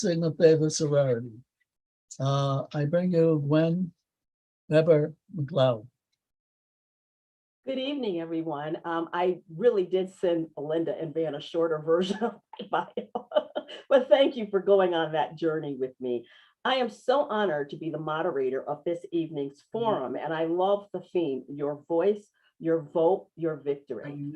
Sigma Theta sorority. I bring you Gwen Webber-McLeod. Good evening, everyone. I really did send Belinda and Van a shorter version of my bio, but thank you for going on that journey with me. I am so honored to be the moderator of this evening's forum, and I love the theme, your voice, your vote, your victory.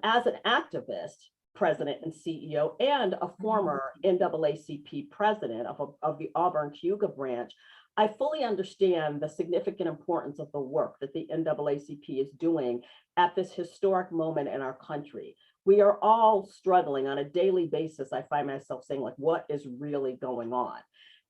As an activist, president and CEO, and a former NAACP president of the Auburn-Cayuga branch, I fully understand the significant importance of the work that the NAACP is doing at this historic moment in our country. We are all struggling on a daily basis. I find myself saying, like, what is really going on?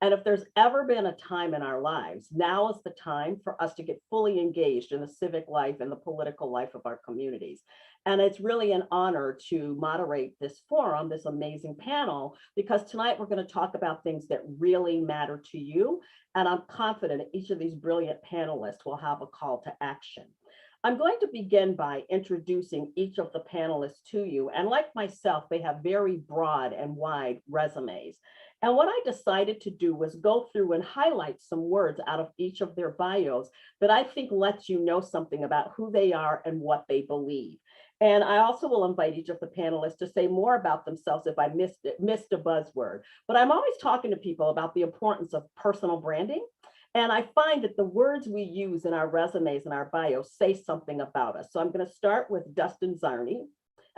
And if there's ever been a time in our lives, now is the time for us to get fully engaged in the civic life and the political life of our communities. And it's really an honor to moderate this forum, this amazing panel, because tonight we're going to talk about things that really matter to you. And I'm confident that each of these brilliant panelists will have a call to action. I'm going to begin by introducing each of the panelists to you. And like myself, they have very broad and wide resumes. And what I decided to do was go through and highlight some words out of each of their bios that I think lets you know something about who they are and what they believe. And I also will invite each of the panelists to say more about themselves if I missed a buzzword. But I'm always talking to people about the importance of personal branding. And I find that the words we use in our resumes and our bios say something about us. So I'm going to start with Dustin Zarni.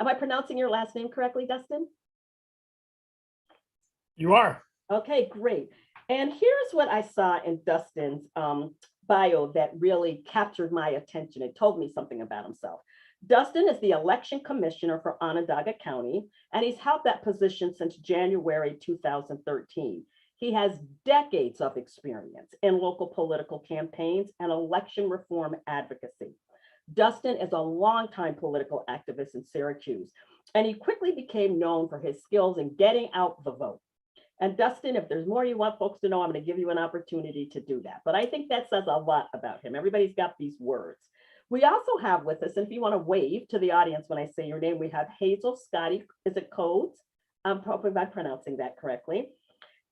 Am I pronouncing your last name correctly, Dustin? You are. Okay, great. And here's what I saw in Dustin's bio that really captured my attention. It told me something about himself. Dustin is the election commissioner for Onondaga County, and he's held that position since January 2013. He has decades of experience in local political campaigns and election reform advocacy. Dustin is a longtime political activist in Syracuse, and he quickly became known for his skills in getting out the vote. And Dustin, if there's more you want folks to know, I'm going to give you an opportunity to do that. But I think that says a lot about him. Everybody's got these words. We also have with us, and if you want to wave to the audience when I say your name, we have Hazel Scotty, is it Codes? I'm probably not pronouncing that correctly.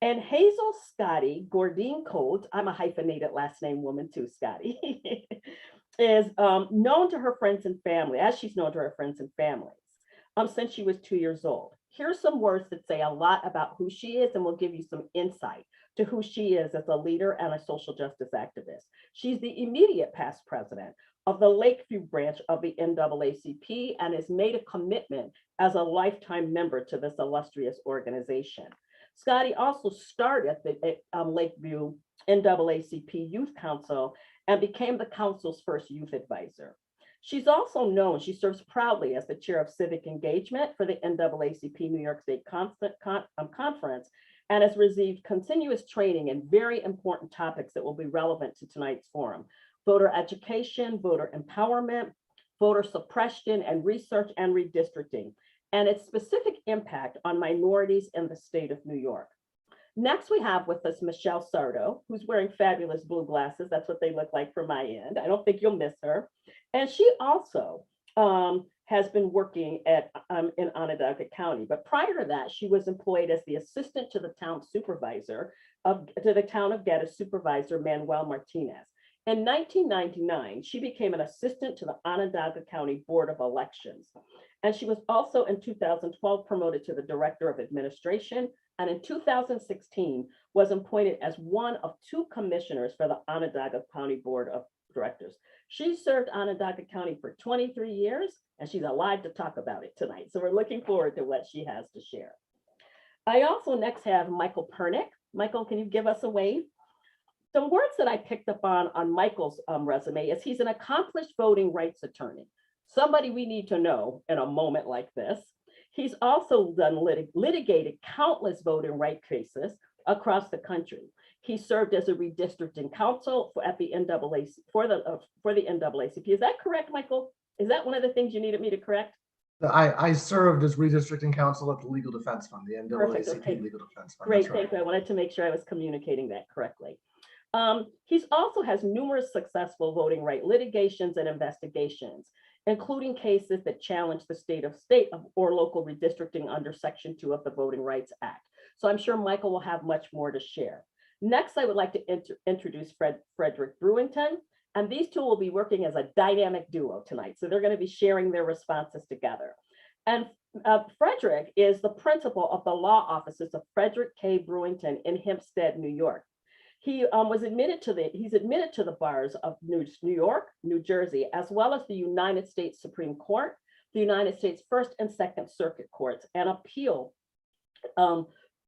And Hazel Scotty Gordine Codes, I'm a hyphenated last name woman too, Scotty, is known to her friends and family, as she's known to her friends and families, since she was 2 years old. Here's some words that say a lot about who she is and will give you some insight to who she is as a leader and a social justice activist. She's the immediate past president of the Lakeview branch of the NAACP and has made a commitment as a lifetime member to this illustrious organization. Scotty also started the Lakeview NAACP Youth Council and became the council's first youth advisor. She's also known, she serves proudly as the chair of Civic Engagement for the NAACP New York State Conference and has received continuous training in very important topics that will be relevant to tonight's forum: voter education, voter empowerment, voter suppression, and research and redistricting, and its specific impact on minorities in the state of New York. Next, we have with us Michelle Sardo, who's wearing fabulous blue glasses. That's what they look like from my end. I don't think you'll miss her. And she also has been working at in Onondaga County. But prior to that, she was employed as the assistant to the town supervisor to the town of Geddes supervisor, Manuel Martinez. In 1999, she became an assistant to the Onondaga County Board of Elections. And she was also in 2012 promoted to the director of administration. And in 2016 was appointed as one of 2 commissioners for the Onondaga County Board of Directors. She served Onondaga County for 23 years, and she's alive to talk about it tonight. So we're looking forward to what she has to share. I also next have Michael Pernick. Michael, can you give us a wave? Some words that I picked up on Michael's resume is he's an accomplished voting rights attorney, somebody we need to know in a moment like this. He's also litigated countless voting rights cases across the country. He served as a redistricting counsel at the NAACP for the NAACP. Is that correct, Michael? Is that one of the things you needed me to correct? I served as redistricting counsel at the Legal Defense Fund, the NAACP okay. Legal Defense Fund. Great, thank you. I wanted to make sure I was communicating that correctly. He's also has numerous successful voting right litigations and investigations, including cases that challenge the state or local redistricting under Section 2 of the Voting Rights Act. So I'm sure Michael will have much more to share. Next, I would like to introduce Frederick Brewington, and these two will be working as a dynamic duo tonight. So they're going to be sharing their responses together. And Frederick is the principal of the law offices of Frederick K. Brewington in Hempstead, New York. He he's admitted to the bars of New York, New Jersey, as well as the United States Supreme Court, the United States First and Second Circuit Courts, and appeal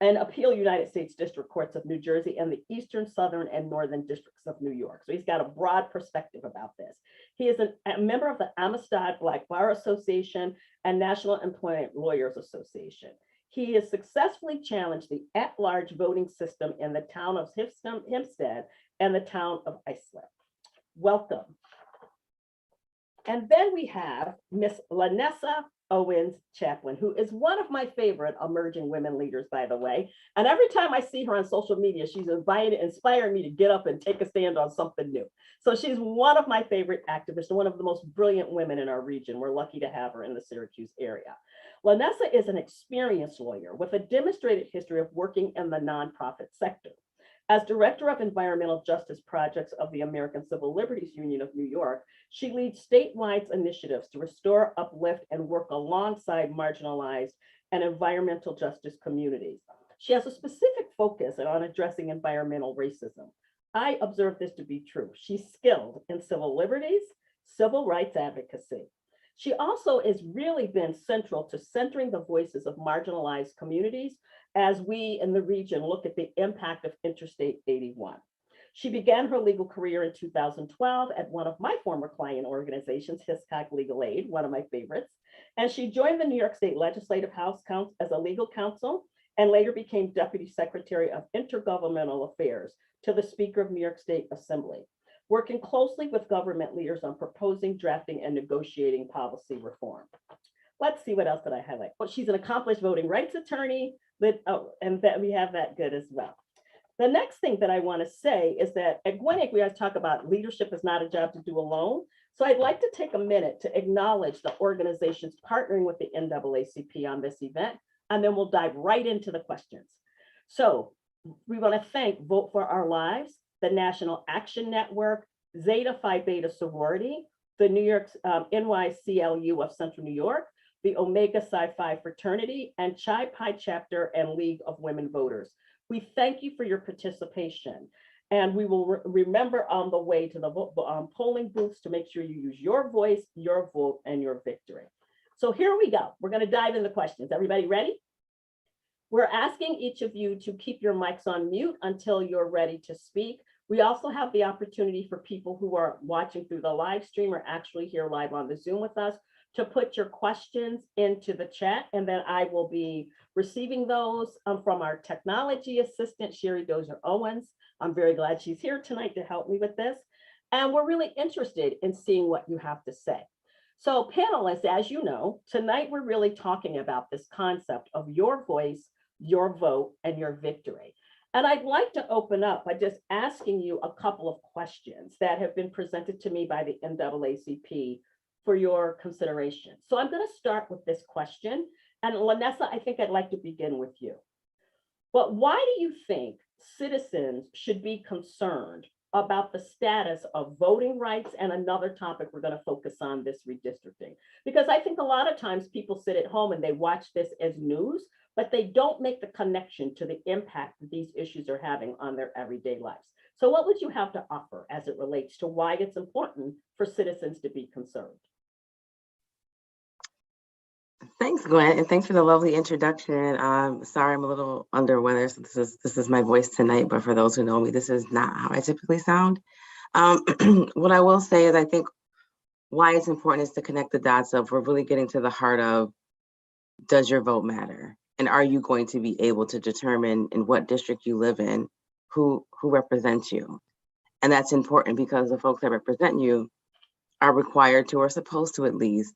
United States District Courts of New Jersey and the Eastern, Southern, and Northern Districts of New York. So he's got a broad perspective about this. He is a member of the Amistad Black Bar Association and National Employment Lawyers Association. He has successfully challenged the at-large voting system in the town of Hempstead and the town of Islip. Welcome. And then we have Miss Lanessa Owens Chaplin, who is one of my favorite emerging women leaders, by the way. And every time I see her on social media, she's inspiring me to get up and take a stand on something new. So she's one of my favorite activists and one of the most brilliant women in our region. We're lucky to have her in the Syracuse area. Lanessa is an experienced lawyer with a demonstrated history of working in the nonprofit sector. As Director of Environmental Justice Projects of the American Civil Liberties Union of New York, she leads statewide initiatives to restore, uplift, and work alongside marginalized and environmental justice communities. She has a specific focus on addressing environmental racism. I observe this to be true. She's skilled in civil liberties, civil rights advocacy. She also has really been central to centering the voices of marginalized communities as we in the region look at the impact of Interstate 81. She began her legal career in 2012 at one of my former client organizations, Hiscox Legal Aid, one of my favorites. And she joined the New York State Legislative House as a legal counsel and later became Deputy Secretary of Intergovernmental Affairs to the Speaker of New York State Assembly, working closely with government leaders on proposing, drafting, and negotiating policy reform. Let's see what else did I highlight. Well, she's an accomplished voting rights attorney, and that we have that good as well. The next thing that I want to say is that at Gwen, we always talk about leadership is not a job to do alone. So I'd like to take a minute to acknowledge the organizations partnering with the NAACP on this event, and then we'll dive right into the questions. So we want to thank Vote for Our Lives, the National Action Network, Zeta Phi Beta Sorority, the New York NYCLU of Central New York, the Omega Psi Phi Fraternity, and Chi Pi Chapter and League of Women Voters. We thank you for your participation. And we will remember on the way to the polling booths to make sure you use your voice, your vote, and your victory. So here we go. We're going to dive into questions. Everybody ready? We're asking each of you to keep your mics on mute until you're ready to speak. We also have the opportunity for people who are watching through the live stream or actually here live on the Zoom with us to put your questions into the chat, and then I will be receiving those from our technology assistant, Sherry Dozier Owens. I'm very glad she's here tonight to help me with this. And we're really interested in seeing what you have to say. So panelists, as you know, tonight we're really talking about this concept of your voice, your vote, and your victory. And I'd like to open up by just asking you a couple of questions that have been presented to me by the NAACP for your consideration. So I'm going to start with this question. And Lanessa, I think I'd like to begin with you. But why do you think citizens should be concerned about the status of voting rights and another topic we're going to focus on, this redistricting? Because I think a lot of times people sit at home and they watch this as news, but they don't make the connection to the impact that these issues are having on their everyday lives. So what would you have to offer as it relates to why it's important for citizens to be concerned? Thanks, Gwen, and thanks for the lovely introduction. Sorry, I'm a little under weather, so this is my voice tonight, but for those who know me, this is not how I typically sound. What I will say is I think why it's important is to connect the dots of we're really getting to the heart of, does your vote matter? And are you going to be able to determine in what district you live in, who represents you? And that's important because the folks that represent you are required to, or supposed to at least,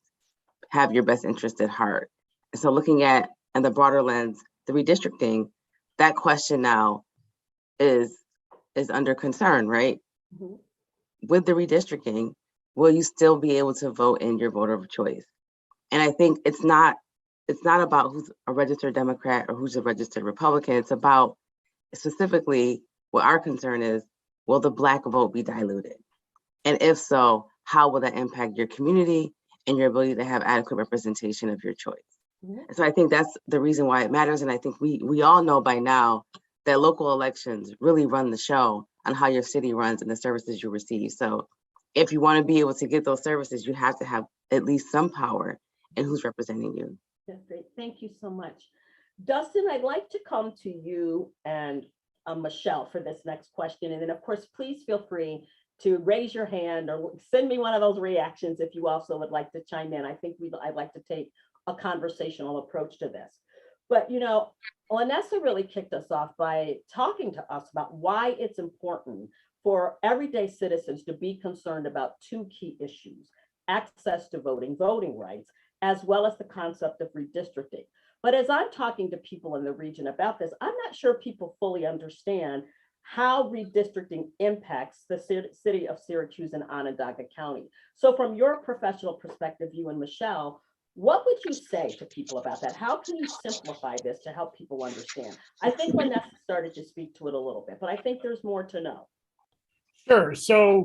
have your best interest at heart. And so looking at, in the broader lens, the redistricting, that question now is under concern, right? Mm-hmm. With the redistricting, will you still be able to vote in your voter of choice? And I think it's not it's not about who's a registered Democrat or who's a registered Republican. It's about specifically what our concern is, will the Black vote be diluted? And if so, how will that impact your community and your ability to have adequate representation of your choice? And so I think that's the reason why it matters. And I think we all know by now that local elections really run the show on how your city runs and the services you receive. So if you want to be able to get those services, you have to have at least some power in who's representing you. That's great. Thank you so much. Dustin, I'd like to come to you and Michelle for this next question. And then of course, please feel free to raise your hand or send me one of those reactions if you also would like to chime in. I think I'd like to take a conversational approach to this. But, you know, Lanessa really kicked us off by talking to us about why it's important for everyday citizens to be concerned about two key issues: access to voting, voting rights, as well as the concept of redistricting. But as I'm talking to people in the region about this, I'm not sure people fully understand how redistricting impacts the city of Syracuse and Onondaga County. So from your professional perspective, you and Michelle, what would you say to people about that? How can you simplify this to help people understand? I think Lanessa started to speak to it a little bit, but I think there's more to know. Sure. So,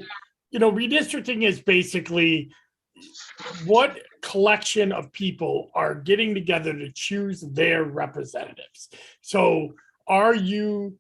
you know, redistricting is basically what collection of people are getting together to choose their representatives. So are you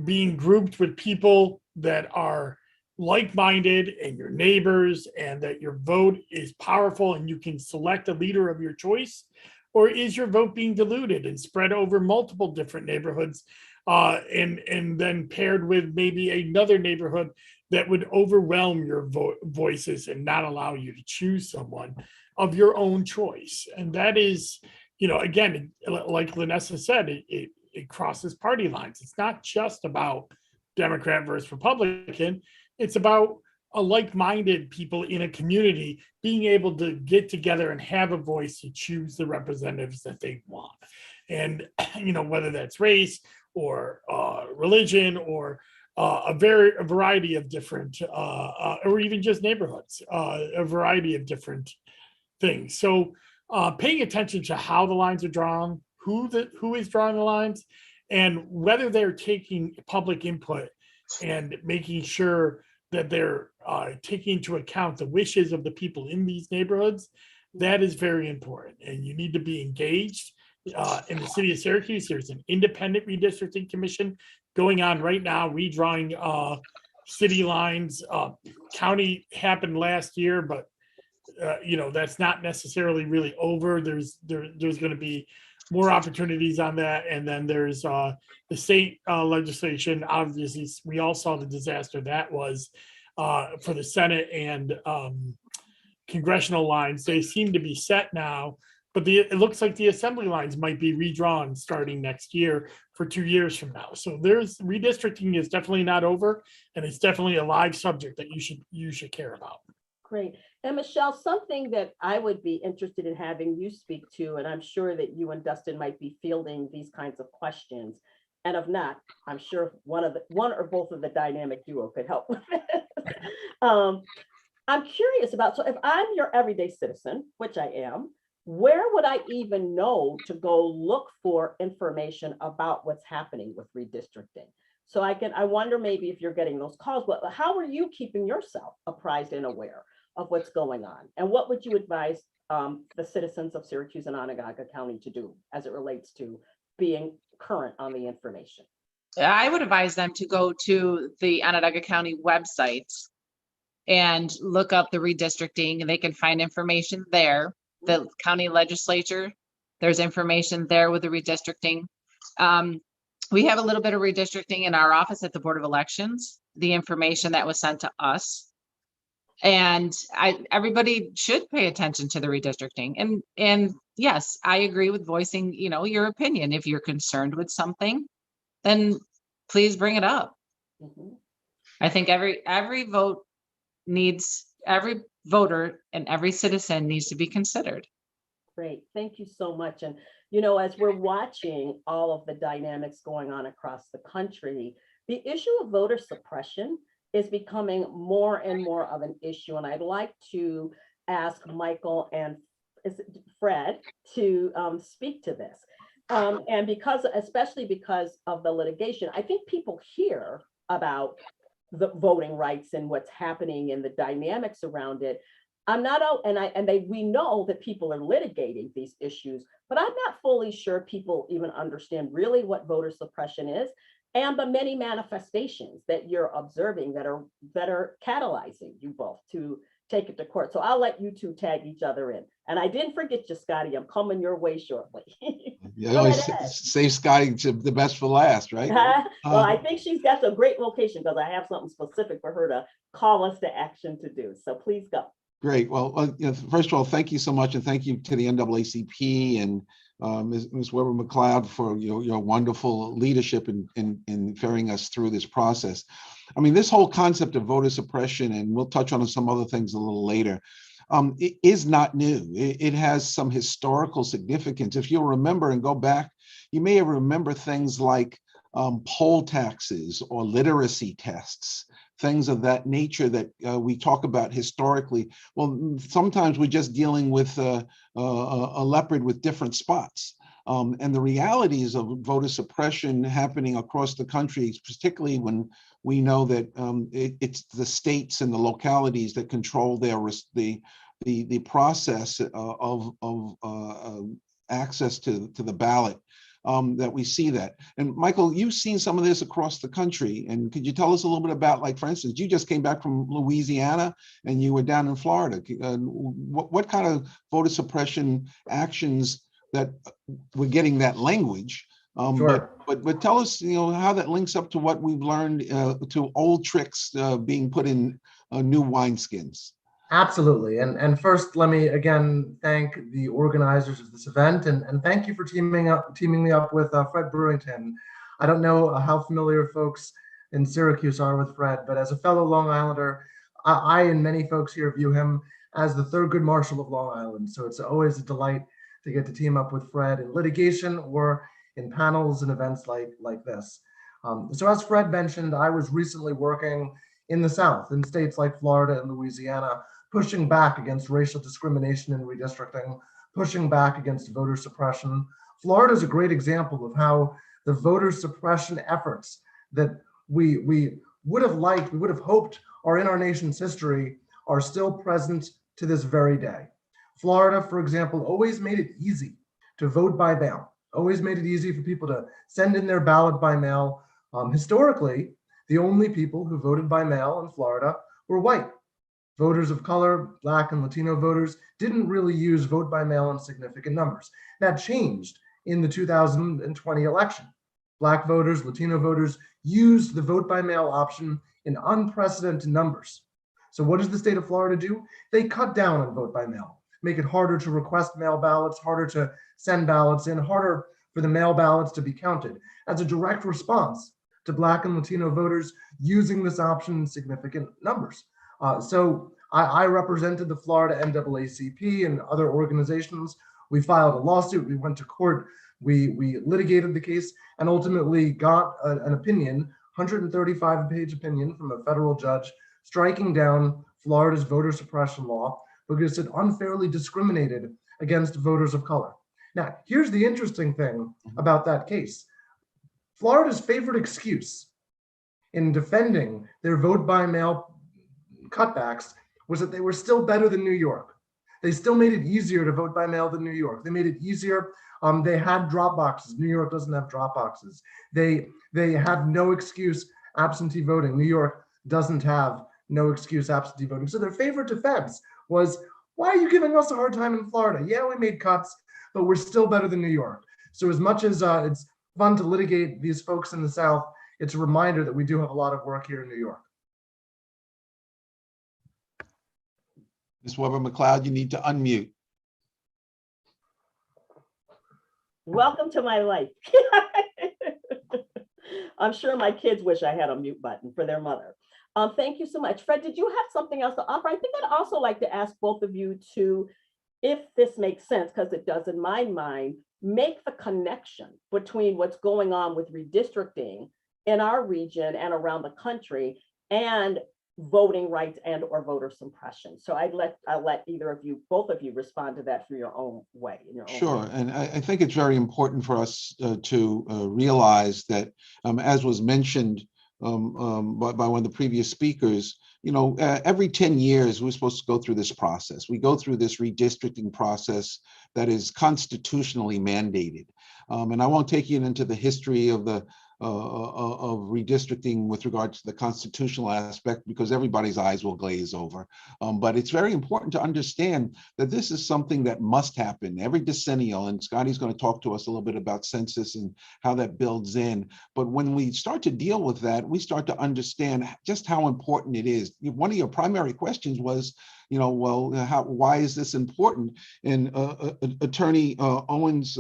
being grouped with people that are like-minded and your neighbors, and that your vote is powerful and you can select a leader of your choice? Or is your vote being diluted and spread over multiple different neighborhoods, and then paired with maybe another neighborhood that would overwhelm your voices and not allow you to choose someone of your own choice? And that is, you know, again, like Lanessa said, it crosses party lines. It's not just about Democrat versus Republican. It's about a like-minded people in a community being able to get together and have a voice to choose the representatives that they want. And, you know, whether that's race or religion or a variety of different, or even just neighborhoods, a variety of different things. So paying attention to how the lines are drawn, who is drawing the lines, and whether they're taking public input and making sure that they're taking into account the wishes of the people in these neighborhoods, that is very important. And you need to be engaged. In the city of Syracuse, there's an independent redistricting commission going on right now, redrawing city lines. County happened last year, but you know, that's not necessarily really over. There's going to be more opportunities on that. And then there's the state legislation. Obviously, we all saw the disaster that was for the Senate and congressional lines. They seem to be set now, but it looks like the assembly lines might be redrawn starting next year for 2 years from now. So redistricting is definitely not over, and it's definitely a live subject that you should care about. Great. And Michelle, something that I would be interested in having you speak to, and I'm sure that you and Dustin might be fielding these kinds of questions. And if not, I'm sure one or both of the dynamic duo could help with it. I'm curious about, so if I'm your everyday citizen, which I am, where would I even know to go look for information about what's happening with redistricting? So I wonder maybe if you're getting those calls, but how are you keeping yourself apprised and aware of what's going on? And what would you advise the citizens of Syracuse and Onondaga County to do as it relates to being current on the information? I would advise them to go to the Onondaga County website and look up the redistricting, and they can find information there. The county legislature, there's information there with the redistricting. We have a little bit of redistricting in our office at the Board of Elections, the information that was sent to us. And everybody should pay attention to the redistricting. And yes, I agree with voicing, you know, your opinion. If you're concerned with something, then please bring it up. Mm-hmm. I think every vote needs, every voter and every citizen needs to be considered. Great, thank you so much. And you know, as we're watching all of the dynamics going on across the country, the issue of voter suppression is becoming more and more of an issue. And I'd like to ask Michael and Fred to speak to this. And especially because of the litigation, I think people hear about the voting rights and what's happening and the dynamics around it. I'm not out, we know that people are litigating these issues, but I'm not fully sure people even understand really what voter suppression is and the many manifestations that you're observing that are catalyzing you both to take it to court. So I'll let you two tag each other in. And I didn't forget you, Scotty. I'm coming your way shortly. You always save Scotty to the best for last, right? Well, I think she's got a great location because I have something specific for her to call us to action to do. So please go. Great. Well, first of all, thank you so much, and thank you to the NAACP and Ms. Webber-McLeod for your wonderful leadership in ferrying us through this process. I mean, this whole concept of voter suppression, and we'll touch on some other things a little later, it is not new. It has some historical significance. If you'll remember and go back, you may remember things like poll taxes or literacy tests, things of that nature that we talk about historically. Well, sometimes we're just dealing with a leopard with different spots. And the realities of voter suppression happening across the country, particularly when we know that it's the states and the localities that control the process of access to the ballot, that we see that. And Michael, you've seen some of this across the country. And could you tell us a little bit about, like, for instance, you just came back from Louisiana and you were down in Florida. What kind of voter suppression actions that we're getting that language? Sure. But tell us, how that links up to what we've learned, to old tricks being put in new wineskins. Absolutely. And first, let me again thank the organizers of this event, and thank you for teaming me up with Fred Brewington. I don't know how familiar folks in Syracuse are with Fred, but as a fellow Long Islander, I and many folks here view him as the Thurgood Marshall of Long Island. So it's always a delight to get to team up with Fred in litigation or in panels and events like this. So as Fred mentioned, I was recently working in the South, in states like Florida and Louisiana, pushing back against racial discrimination and redistricting, pushing back against voter suppression. Florida is a great example of how the voter suppression efforts that we would have hoped are in our nation's history are still present to this very day. Florida, for example, always made it easy to vote by mail, always made it easy for people to send in their ballot by mail. Historically, the only people who voted by mail in Florida were white. Voters of color, Black and Latino voters, didn't really use vote by mail in significant numbers. That changed in the 2020 election. Black voters, Latino voters used the vote by mail option in unprecedented numbers. So what does the state of Florida do? They cut down on vote by mail, make it harder to request mail ballots, harder to send ballots in, harder for the mail ballots to be counted as a direct response to Black and Latino voters using this option in significant numbers. So I represented the Florida NAACP and other organizations. We filed a lawsuit, we went to court, we litigated the case, and ultimately got an opinion, 135-page opinion from a federal judge, striking down Florida's voter suppression law because it unfairly discriminated against voters of color. Now, here's the interesting thing about that case. Florida's favorite excuse in defending their vote by mail cutbacks was that they were still better than New York. They still made it easier to vote by mail than New York. They made it easier. They had drop boxes. New York doesn't have drop boxes. They have no excuse absentee voting. New York doesn't have no excuse absentee voting. So their favorite defense was, why are you giving us a hard time in Florida? Yeah, we made cuts, but we're still better than New York. So as much as it's fun to litigate these folks in the South, it's a reminder that we do have a lot of work here in New York. Ms. Webber-McLeod, you need to unmute. Welcome to my life. I'm sure my kids wish I had a mute button for their mother. Thank you so much. Fred, did you have something else to offer? I think I'd also like to ask both of you to, if this makes sense, because it does in my mind, make the connection between what's going on with redistricting in our region and around the country and voting rights and or voter suppression. So I'll let either of you, both of you, respond to that through your own way. In your own Sure, way. and I think it's very important for us to realize that, as was mentioned by one of the previous speakers, every 10 years, we're supposed to go through this process. We go through this redistricting process that is constitutionally mandated. And I won't take you into the history of the of redistricting with regard to the constitutional aspect, because everybody's eyes will glaze over. But it's very important to understand that this is something that must happen every decennial. And Scotty's going to talk to us a little bit about census and how that builds in. But when we start to deal with that, we start to understand just how important it is. One of your primary questions was, why is this important? And Attorney Owens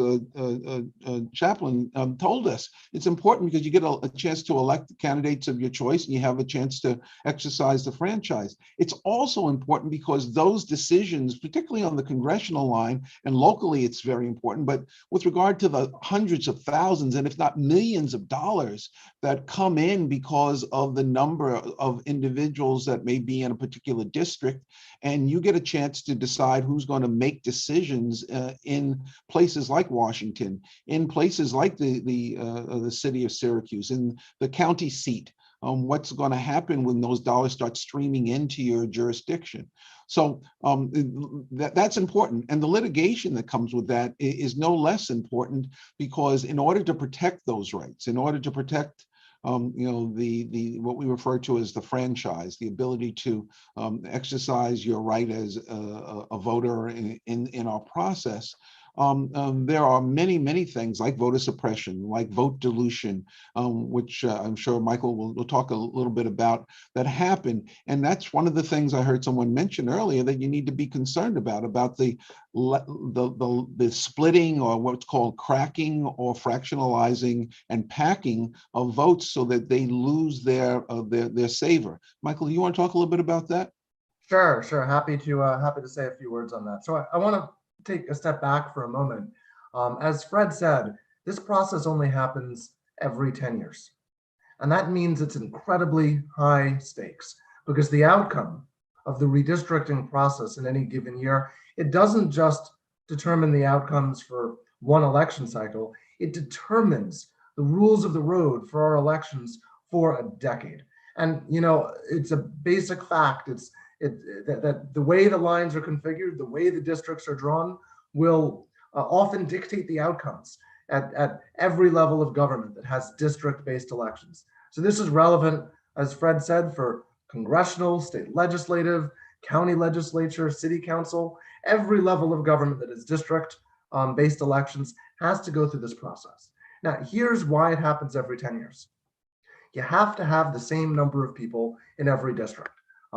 Chaplin told us it's important because you get a chance to elect the candidates of your choice and you have a chance to exercise the franchise. It's also important because those decisions, particularly on the congressional line and locally, it's very important, but with regard to the hundreds of thousands and if not millions of dollars that come in because of the number of individuals that may be in a particular district, and you get a chance to decide who's going to make decisions in places like Washington, in places like the city of Syracuse, in the county seat, what's going to happen when those dollars start streaming into your jurisdiction. So that's important. And the litigation that comes with that is no less important, because in order to protect those rights, in order to protect what we refer to as the franchise, the ability to exercise your right as a voter in our process. There are many things like voter suppression, like vote dilution, which I'm sure Michael will talk a little bit about, that happen. And that's one of the things I heard someone mention earlier that you need to be concerned about the splitting, or what's called cracking or fractionalizing and packing of votes so that they lose their savor. Michael, you want to talk a little bit about that? Sure. Happy to say a few words on that. So I want to take a step back for a moment. As Fred said, this process only happens every 10 years. And that means it's incredibly high stakes, because the outcome of the redistricting process in any given year, it doesn't just determine the outcomes for one election cycle, it determines the rules of the road for our elections for a decade. And it's a basic fact. That the way the lines are configured, the way the districts are drawn, will often dictate the outcomes at every level of government that has district-based elections. So this is relevant, as Fred said, for congressional, state legislative, county legislature, city council. Every level of government that is district-based elections has to go through this process. Now, here's why it happens every 10 years. You have to have the same number of people in every district.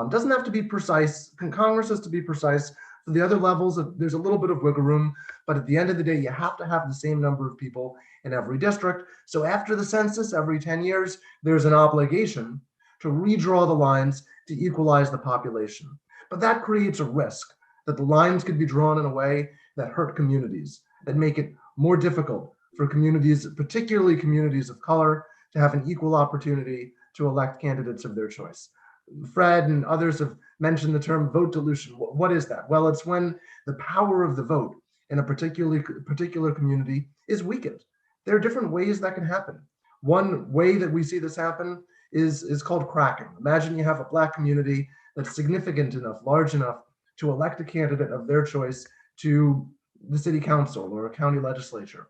Doesn't have to be precise. Congress has to be precise. For the other levels, there's a little bit of wiggle room, but at the end of the day, you have to have the same number of people in every district. So after the census, every 10 years, there's an obligation to redraw the lines to equalize the population. But that creates a risk that the lines could be drawn in a way that hurt communities, that make it more difficult for communities, particularly communities of color, to have an equal opportunity to elect candidates of their choice. Fred and others have mentioned the term vote dilution. What is that? Well, it's when the power of the vote in a particular community is weakened. There are different ways that can happen. One way that we see this happen is called cracking. Imagine you have a Black community that's significant enough, large enough to elect a candidate of their choice to the city council or a county legislature.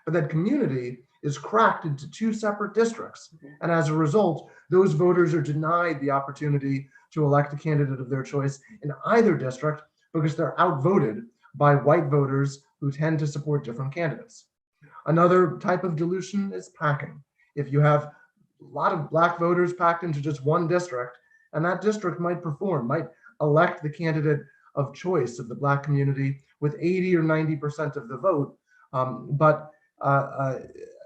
But that community is cracked into two separate districts. And as a result, those voters are denied the opportunity to elect a candidate of their choice in either district because they're outvoted by white voters who tend to support different candidates. Another type of dilution is packing. If you have a lot of Black voters packed into just one district, and that district might elect the candidate of choice of the Black community with 80 or 90% of the vote, but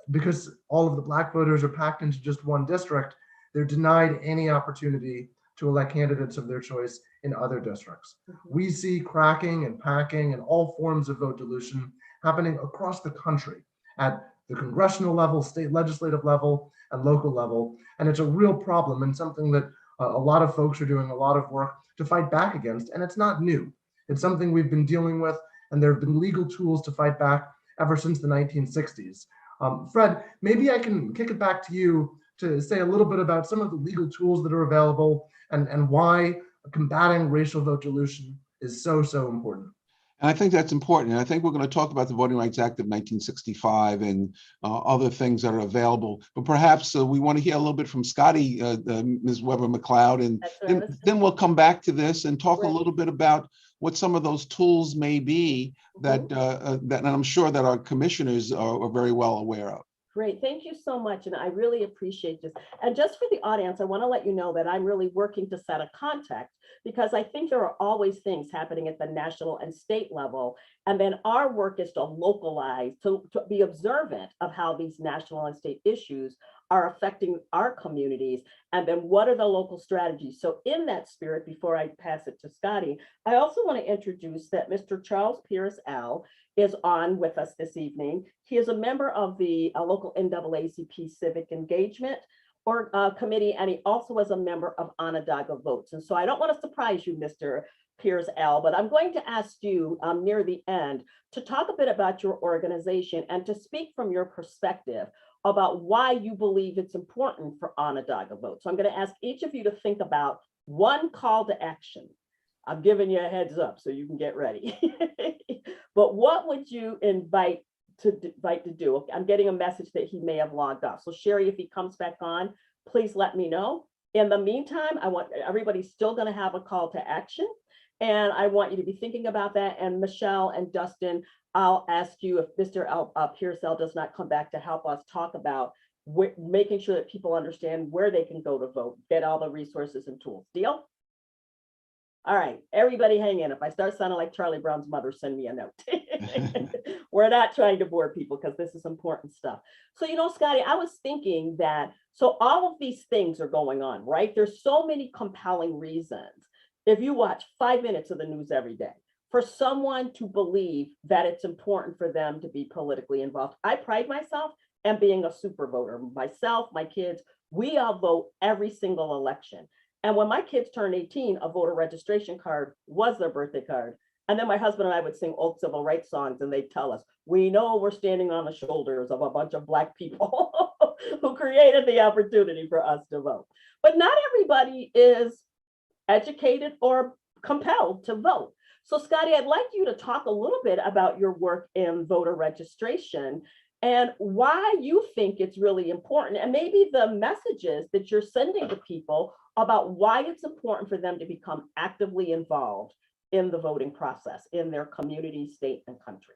because all of the Black voters are packed into just one district, they're denied any opportunity to elect candidates of their choice in other districts. We see cracking and packing and all forms of vote dilution happening across the country at the congressional level, state legislative level, and local level. And it's a real problem and something that a lot of folks are doing a lot of work to fight back against, and it's not new. It's something we've been dealing with, and there have been legal tools to fight back ever since the 1960s. Fred, maybe I can kick it back to you to say a little bit about some of the legal tools that are available and why combating racial vote dilution is so important. And I think that's important. And I think we're going to talk about the Voting Rights Act of 1965 and other things that are available. But perhaps we want to hear a little bit from Scotty, Ms. Webber-McLeod, and then we'll come back to this and talk a little bit about what some of those tools may be that that I'm sure that our commissioners are very well aware of. Great, thank you so much, and I really appreciate this. And just for the audience, I want to let you know that I'm really working to set a contact, because I think there are always things happening at the national and state level. And then our work is to localize, to be observant of how these national and state issues are affecting our communities. And then what are the local strategies? So in that spirit, before I pass it to Scotty, I also want to introduce that Mr. Charles Pierce Al is on with us this evening. He is a member of the local NAACP Civic Engagement Committee, and he also is a member of Onondaga Votes. And so I don't want to surprise you, Mr. Pierce Al, but I'm going to ask you near the end to talk a bit about your organization and to speak from your perspective about why you believe it's important for Onondaga Votes. So I'm going to ask each of you to think about one call to action. I'm giving you a heads up so you can get ready. But what would you invite to do? I'm getting a message that he may have logged off. So Sherry, if he comes back on, please let me know. In the meantime, I want everybody's still going to have a call to action. And I want you to be thinking about that. And Michelle and Dustin, I'll ask you if Mr. Pierce Al does not come back to help us talk about making sure that people understand where they can go to vote, get all the resources and tools. Deal? All right, everybody hang in. If I start sounding like Charlie Brown's mother, send me a note. We're not trying to bore people because this is important stuff. So, you know, Scotty, I was thinking that, so all of these things are going on, right? There's so many compelling reasons. If you watch 5 minutes of the news every day, for someone to believe that it's important for them to be politically involved. I pride myself in being a super voter. Myself, my kids, we all vote every single election. And when my kids turned 18, a voter registration card was their birthday card. And then my husband and I would sing old civil rights songs, and they'd tell us, we know we're standing on the shoulders of a bunch of Black people who created the opportunity for us to vote. But not everybody is educated or compelled to vote. So Scotty, I'd like you to talk a little bit about your work in voter registration and why you think it's really important, and maybe the messages that you're sending to people about why it's important for them to become actively involved in the voting process in their community, state, and country.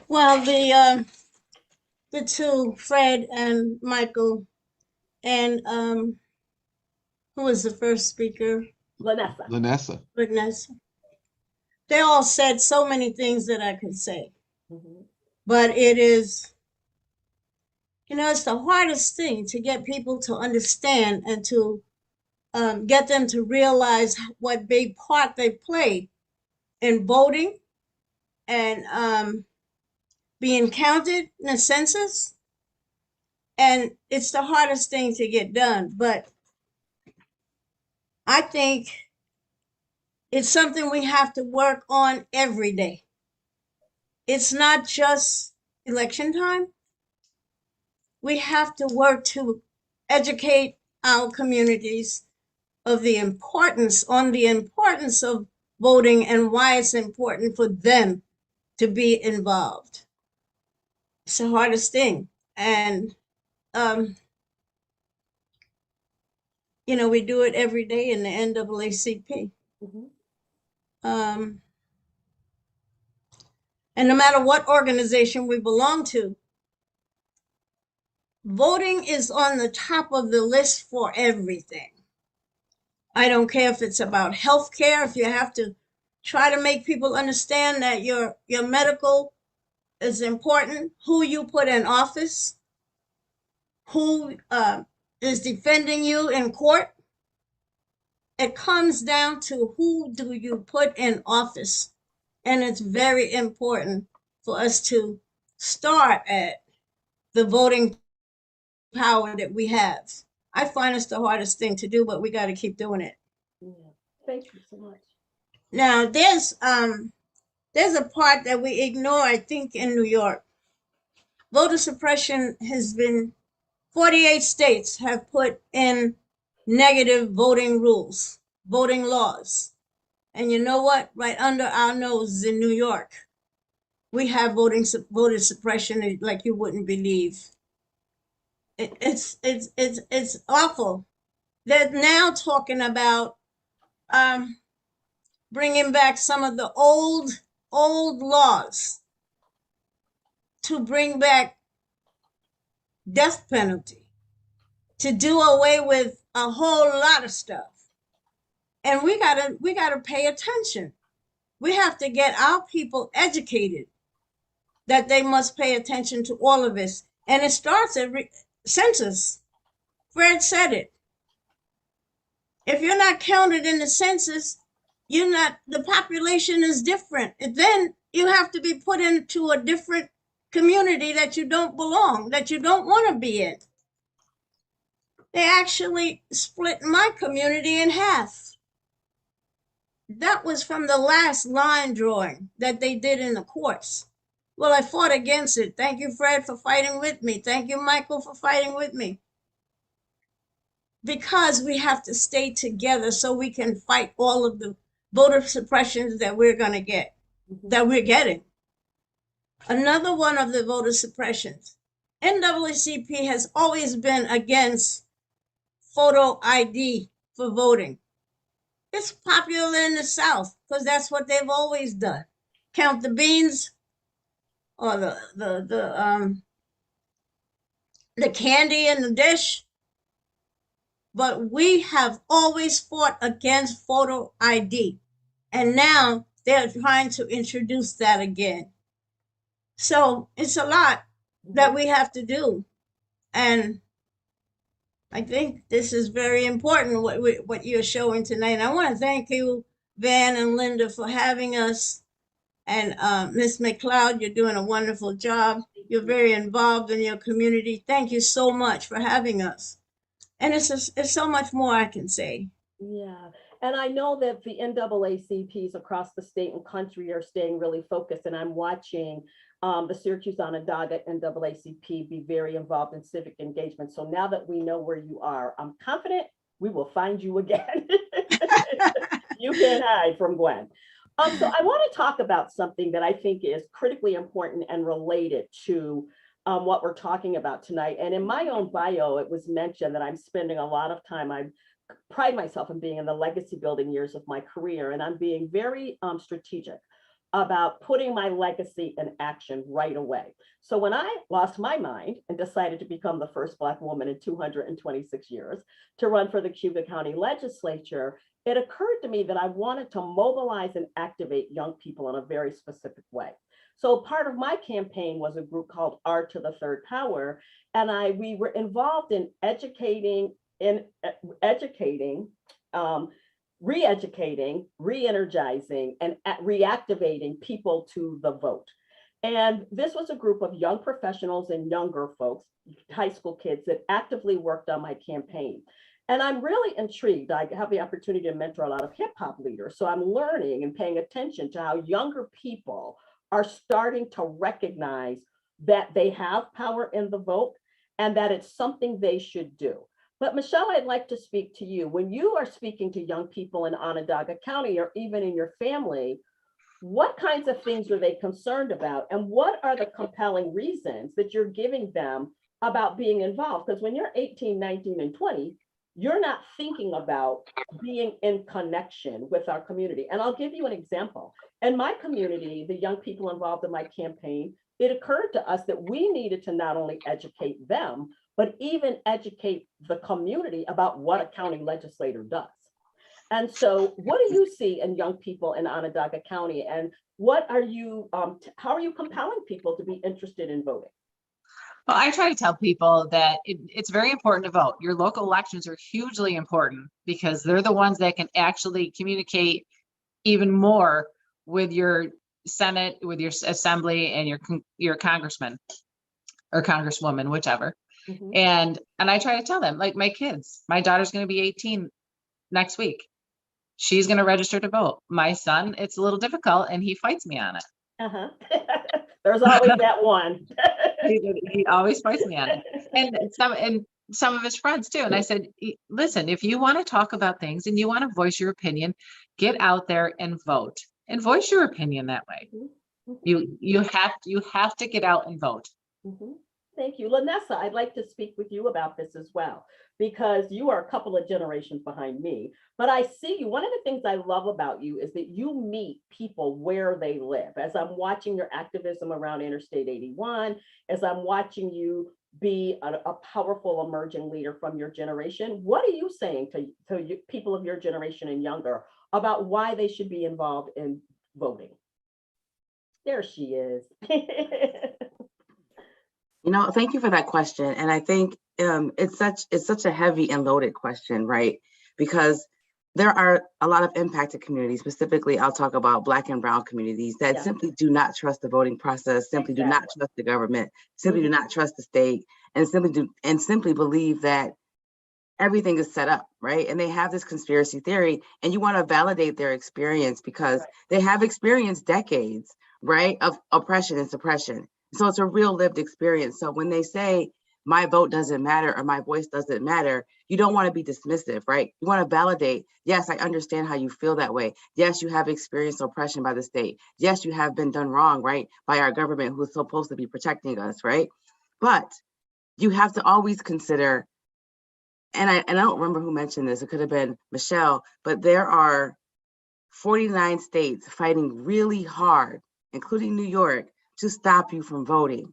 Well, the two, Fred and Michael, and who was the first speaker? Vanessa. They all said so many things that I could say. Mm-hmm. But it is, you know, it's the hardest thing to get people to understand and to get them to realize what big part they play in voting and being counted in a census. And it's the hardest thing to get done. But I think it's something we have to work on every day. It's not just election time. We have to work to educate our communities of the importance of voting and why it's important for them to be involved. It's the hardest thing. And, you know, we do it every day in the NAACP. Mm-hmm. And no matter what organization we belong to, voting is on the top of the list for everything. I don't care if it's about healthcare, if you have to try to make people understand that your medical is important, who you put in office, who is defending you in court. It comes down to who do you put in office. And it's very important for us to start at the voting power that we have. I find it's the hardest thing to do, but we got to keep doing it. Yeah. Thank you so much. Now, there's a part that we ignore, I think, in New York. Voter suppression has been, 48 states have put in negative voting rules, voting laws. And you know what? Right under our nose in New York, we have voter suppression like you wouldn't believe. It's awful. They're now talking about bringing back some of the old laws to bring back death penalty, to do away with a whole lot of stuff. And we gotta pay attention. We have to get our people educated that they must pay attention to all of this. And it starts at census. Fred said it. If you're not counted in the census, the population is different. And then you have to be put into a different community that you don't belong, that you don't want to be in. They actually split my community in half. That was from the last line drawing that they did in the courts. Well, I fought against it. Thank you, Fred, for fighting with me. Thank you, Michael, for fighting with me. Because we have to stay together so we can fight all of the voter suppressions that we're going to get, that we're getting. Another one of the voter suppressions. NAACP has always been against photo ID for voting. It's popular in the South because that's what they've always done. Count the beans or the candy in the dish. But we have always fought against photo ID. And now they're trying to introduce that again. So it's a lot that we have to do. And I think this is very important, what you're showing tonight. And I want to thank you, Van and Linda, for having us. And Ms. McLeod, you're doing a wonderful job. You're very involved in your community. Thank you so much for having us. And it's so much more I can say. Yeah, and I know that the NAACPs across the state and country are staying really focused, and I'm watching the Syracuse Onondaga NAACP be very involved in civic engagement. So now that we know where you are, I'm confident we will find you again. You can't hide from Gwen. So I want to talk about something that I think is critically important and related to what we're talking about tonight. And in my own bio, it was mentioned that I'm spending a lot of time, I pride myself in being in the legacy building years of my career, and I'm being very strategic about putting my legacy in action right away. So when I lost my mind and decided to become the first Black woman in 226 years to run for the Cuba County Legislature, it occurred to me that I wanted to mobilize and activate young people in a very specific way. So part of my campaign was a group called R to the Third Power, and we were involved in re-educating, re-energizing, and reactivating people to the vote. And this was a group of young professionals and younger folks, high school kids, that actively worked on my campaign. And I'm really intrigued. I have the opportunity to mentor a lot of hip hop leaders. So I'm learning and paying attention to how younger people are starting to recognize that they have power in the vote and that it's something they should do. But Michelle, I'd like to speak to you. When you are speaking to young people in Onondaga County or even in your family, what kinds of things are they concerned about? And what are the compelling reasons that you're giving them about being involved? Because when you're 18, 19, and 20, you're not thinking about being in connection with our community. And I'll give you an example. In my community, the young people involved in my campaign, it occurred to us that we needed to not only educate them, but even educate the community about what a county legislator does. And so what do you see in young people in Onondaga County, and what are you, how are you compelling people to be interested in voting? Well, I try to tell people that it's very important to vote. Your local elections are hugely important because they're the ones that can actually communicate even more with your Senate, with your assembly, and your congressman or congresswoman, whichever. And I try to tell them, like my kids, my daughter's going to be 18 next week. She's going to register to vote. My son, it's a little difficult and he fights me on it. There's always that one. He always fights me on it. And some of his friends too. And I said, listen, if you want to talk about things and you want to voice your opinion, get out there and vote and voice your opinion that way. You have to get out and vote. Thank you. Lanessa, I'd like to speak with you about this as well, because you are a couple of generations behind me, but I see you. One of the things I love about you is that you meet people where they live. As I'm watching your activism around Interstate 81, as I'm watching you be a powerful emerging leader from your generation, what are you saying to people of your generation and younger about why they should be involved in voting? There she is. Thank you for that question. And I think it's such a heavy and loaded question, right? Because there are a lot of impacted communities. Specifically, I'll talk about Black and Brown communities that simply do not trust the voting process, simply do not trust the government, simply do not trust the state, and simply believe that everything is set up, right? And they have this conspiracy theory, and you want to validate their experience because they have experienced decades, right, of oppression and suppression. So it's a real lived experience. So when they say my vote doesn't matter or my voice doesn't matter, you don't want to be dismissive, right? You want to validate, yes, I understand how you feel that way. Yes, you have experienced oppression by the state. Yes, you have been done wrong, right, by our government who's supposed to be protecting us, right? But you have to always consider, and I don't remember who mentioned this, it could have been Michelle, but there are 49 states fighting really hard, including New York, to stop you from voting.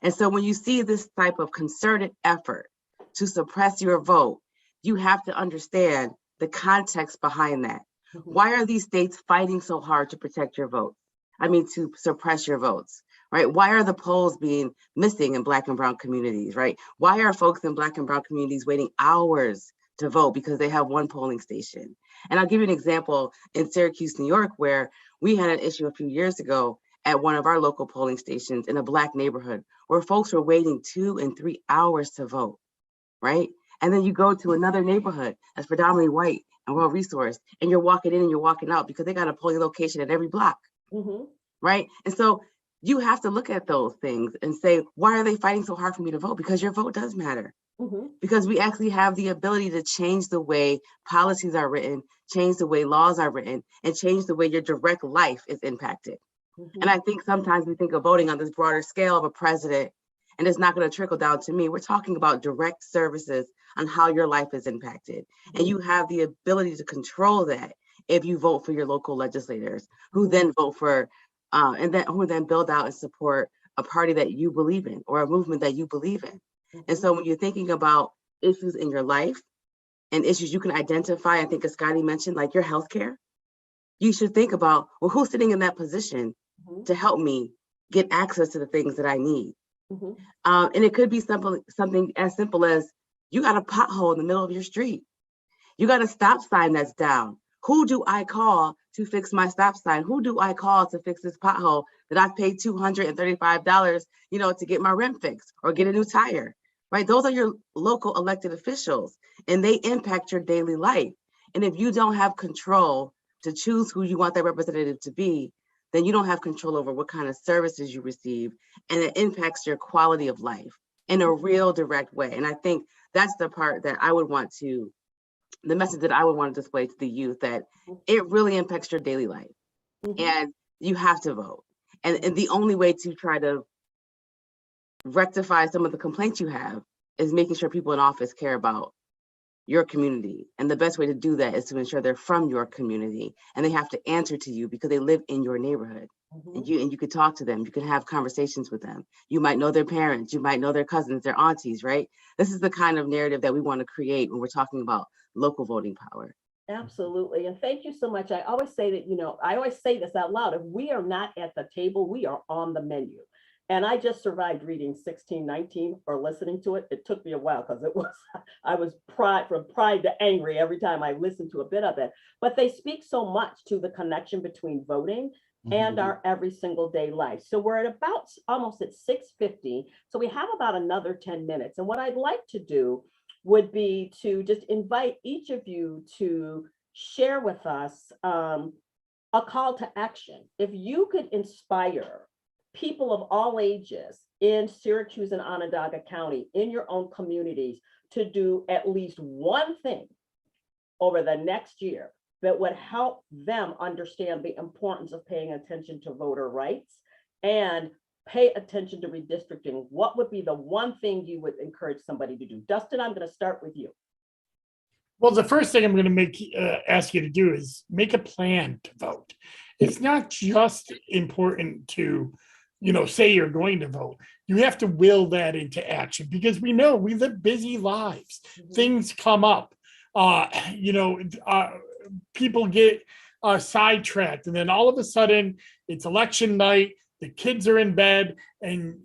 And so when you see this type of concerted effort to suppress your vote, you have to understand the context behind that. Why are these states fighting so hard to protect your vote? To suppress your votes, right? Why are the polls being missing in Black and Brown communities, right? Why are folks in Black and Brown communities waiting hours to vote because they have one polling station? And I'll give you an example in Syracuse, New York, where we had an issue a few years ago at one of our local polling stations in a Black neighborhood where folks were waiting 2 and 3 hours to vote, right? And then you go to another neighborhood that's predominantly white and well-resourced, and you're walking in and you're walking out because they got a polling location at every block, right? And so you have to look at those things and say, why are they fighting so hard for me to vote? Because your vote does matter. Because we actually have the ability to change the way policies are written, change the way laws are written, and change the way your direct life is impacted. And I think sometimes we think of voting on this broader scale of a president, and it's not going to trickle down to me. We're talking about direct services on how your life is impacted. And you have the ability to control that if you vote for your local legislators, who then vote for, who then build out and support a party that you believe in or a movement that you believe in. And so when you're thinking about issues in your life and issues you can identify, I think as Scotty mentioned, like your healthcare, you should think about, well, who's sitting in that position to help me get access to the things that I need. And it could be something as simple as you got a pothole in the middle of your street. You got a stop sign that's down. Who do I call to fix my stop sign? Who do I call to fix this pothole that I've paid $235, to get my rim fixed or get a new tire, right? Those are your local elected officials, and they impact your daily life. And if you don't have control to choose who you want that representative to be, then you don't have control over what kind of services you receive, and it impacts your quality of life in a real direct way. And I think that's the part that the message that I would want to display to the youth, that it really impacts your daily life and you have to vote. And the only way to try to rectify some of the complaints you have is making sure people in office care about your community. And the best way to do that is to ensure they're from your community and they have to answer to you because they live in your neighborhood. And you could talk to them, you can have conversations with them. You might know their parents, you might know their cousins, their aunties, right? This is the kind of narrative that we want to create when we're talking about local voting power. Absolutely. And thank you so much. I always say that, I always say this out loud. If we are not at the table, we are on the menu. And I just survived reading 1619 or listening to it. It took me a while because I was from pride to angry every time I listened to a bit of it. But they speak so much to the connection between voting and our every single day life. So we're at about almost at 6:50. So we have about another 10 minutes. And what I'd like to do would be to just invite each of you to share with us a call to action. If you could inspire people of all ages in Syracuse and Onondaga County, in your own communities, to do at least one thing over the next year that would help them understand the importance of paying attention to voter rights and pay attention to redistricting, what would be the one thing you would encourage somebody to do? Dustin, I'm going to start with you. Well, the first thing I'm going to ask you to do is make a plan to vote. It's not just important to, say you're going to vote. You have to will that into action, because we know we live busy lives. Things come up. People get sidetracked, and then all of a sudden it's election night. The kids are in bed, and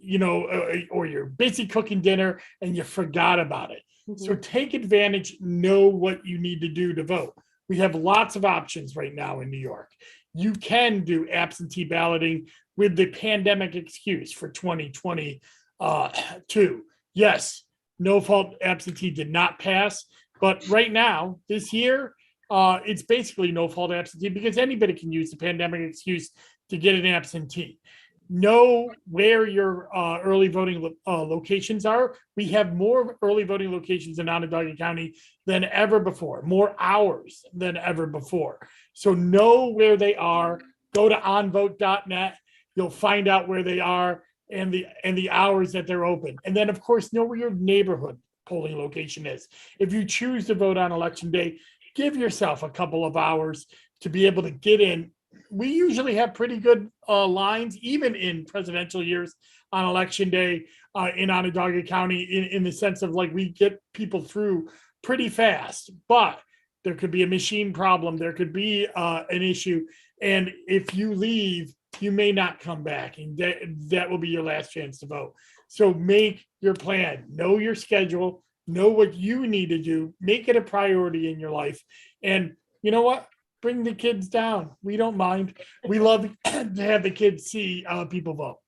or you're busy cooking dinner, and you forgot about it. So take advantage, know what you need to do to vote. We have lots of options right now in New York. You can do absentee balloting with the pandemic excuse for 2022. Yes, no fault absentee did not pass, but right now, this year, it's basically no fault absentee, because anybody can use the pandemic excuse to get an absentee. Know where your early voting locations are. We have more early voting locations in Onondaga County than ever before, more hours than ever before. So know where they are. Go to onvote.net. You'll find out where they are and the hours that they're open. And then, of course, know where your neighborhood polling location is. If you choose to vote on election day, give yourself a couple of hours to be able to get in. We usually have pretty good lines, even in presidential years, on election day in Onondaga County, in the sense of, like, we get people through pretty fast, but there could be a machine problem. There could be an issue. And if you leave, you may not come back, and that will be your last chance to vote. So make your plan, know your schedule, know what you need to do, make it a priority in your life. And you know what? Bring the kids down. We don't mind. We love to have the kids see people vote.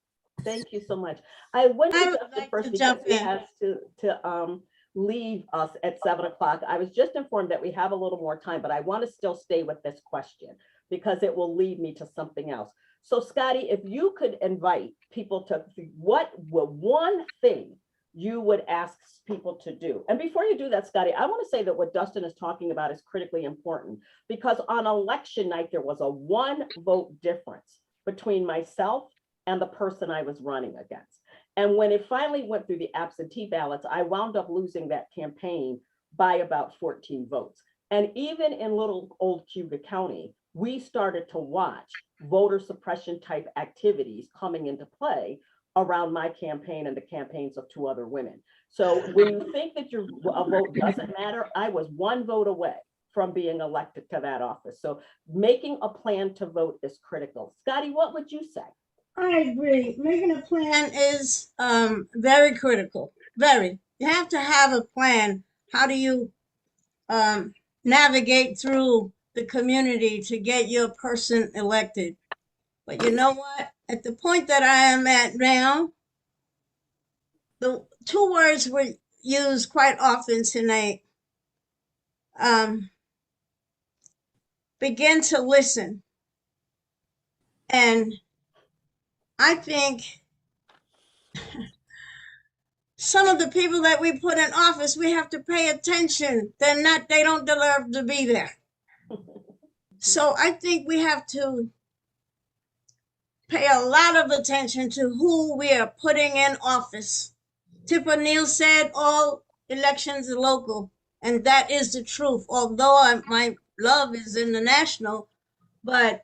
Thank you so much. I went to Justin like first to because jump he in. has to leave us at 7 o'clock. I was just informed that we have a little more time, but I want to still stay with this question because it will lead me to something else. So Scotty, if you could invite people to, what one thing you would ask people to do? And before you do that, Scotty, I want to say that what Dustin is talking about is critically important, because on election night, there was a 1 vote difference between myself and the person I was running against. And when it finally went through the absentee ballots, I wound up losing that campaign by about 14 votes. And even in little old Cuba County, we started to watch voter suppression type activities coming into play around my campaign and the campaigns of 2 other women. So when you think that your vote doesn't matter, I was 1 vote away from being elected to that office. So making a plan to vote is critical. Scotty, what would you say? I agree. Making a plan is very critical. Very. You have to have a plan. How do you navigate through the community to get your person elected? But you know what? At the point that I am at now, the 2 words were used quite often tonight. Begin to listen. And I think some of the people that we put in office, we have to pay attention. They don't deserve to be there. So I think we have to pay a lot of attention to who we are putting in office. Tip O'Neill said all elections are local, and that is the truth. Although my love is in the national, but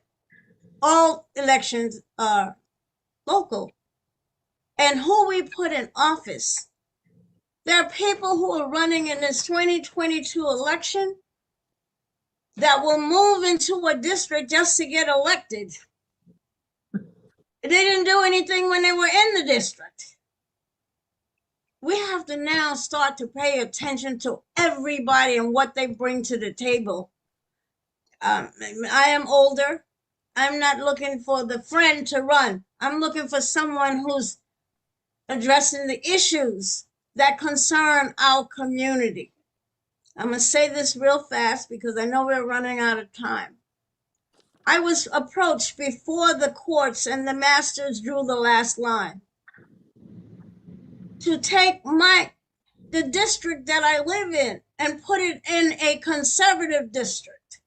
all elections are local. And who we put in office. There are people who are running in this 2022 election that will move into a district just to get elected. They didn't do anything when they were in the district. We have to now start to pay attention to everybody and what they bring to the table. I am older. I'm not looking for the friend to run. I'm looking for someone who's addressing the issues that concern our community. I'm going to say this real fast because I know we're running out of time. I was approached before the courts and the masters drew the last line to take the district that I live in and put it in a conservative district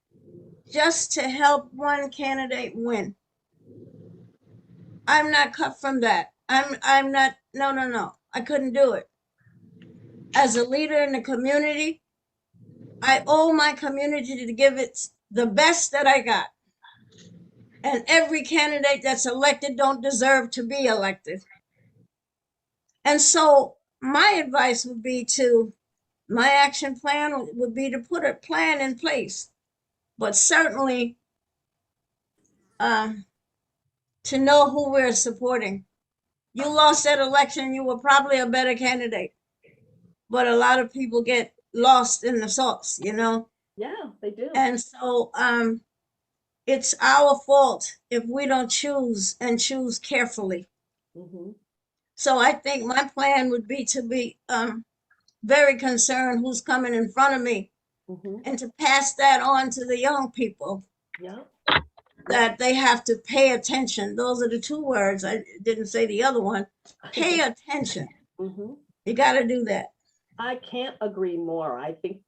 just to help one candidate win. I'm not cut from that. I'm not, no. I couldn't do it. As a leader in the community, I owe my community to give it the best that I got. And every candidate that's elected don't deserve to be elected. And so my advice would be my action plan would be to put a plan in place, but certainly to know who we're supporting. You lost that election, you were probably a better candidate, but a lot of people get lost in the sauce, you know? Yeah, they do. And so it's our fault if we don't choose and choose carefully. Mhm. So I think my plan would be to be very concerned who's coming in front of me Mhm. and to pass that on to the young people, Yeah. that they have to pay attention. Those are the two words. I didn't say the other one. Pay attention. Mhm. You got to do that. I can't agree more. I think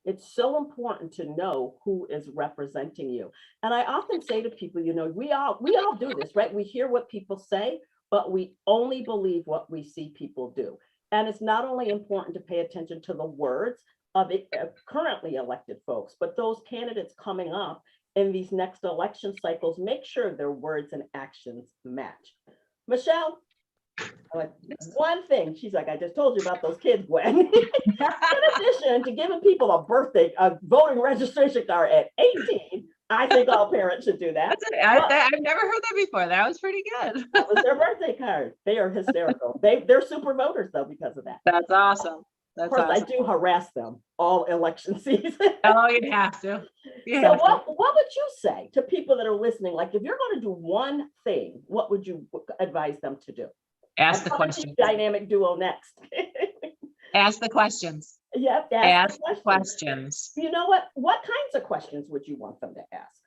it's so important to know who is representing you. And I often say to people, you know, we all do this, right? We hear what people say, but we only believe what we see people do. And it's not only important to pay attention to the words of currently elected folks, but those candidates coming up in these next election cycles, make sure their words and actions match. Michelle, one thing, she's like, I just told you about those kids, Gwen. In addition to giving people a voting registration card at 18, I think all parents should do that. I've never heard that before. That was pretty good. That was their birthday card. They are hysterical. They're super voters though because of that. That's awesome. That's of course, awesome. I do harass them all election season. Oh, you have to. So what would you say to people that are listening? Like, if you're going to do one thing, what would you advise them to do? Ask the questions. Dynamic duo next. Ask the questions. Yep. Ask the questions. You know what? What kinds of questions would you want them to ask?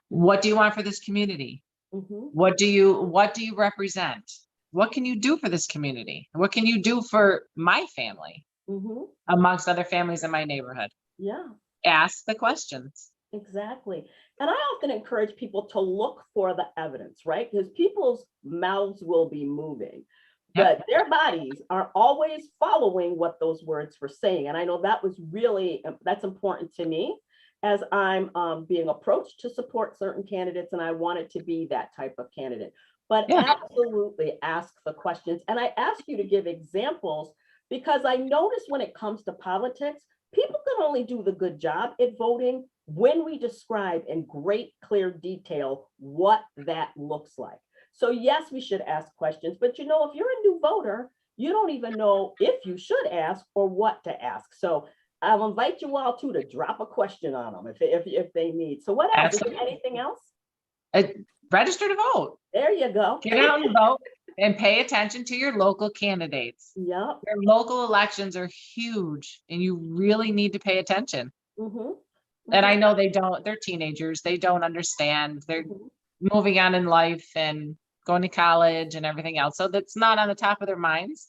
What do you want for this community? Mm-hmm. What do you represent? What can you do for this community? What can you do for my family? Mm-hmm. Amongst other families in my neighborhood? Yeah. Ask the questions. Exactly. And I often encourage people to look for the evidence, right? Because people's mouths will be moving, but their bodies are always following what those words were saying. And I know that's important to me as I'm being approached to support certain candidates, and I wanted to be that type of candidate. But absolutely ask the questions. And I ask you to give examples, because I notice when it comes to politics, people can only do the good job at voting when we describe in great, clear detail what that looks like. So yes, we should ask questions, but you know, if you're a new voter, you don't even know if you should ask or what to ask. So I'll invite you all to drop a question on them if they need. So what else? Is there anything else? Register to vote. There you go. Get out and vote and pay attention to your local candidates. Yep. Your local elections are huge and you really need to pay attention. Mm-hmm. And I know they're teenagers. They don't understand. They're moving on in life and going to college and everything else. So that's not on the top of their minds.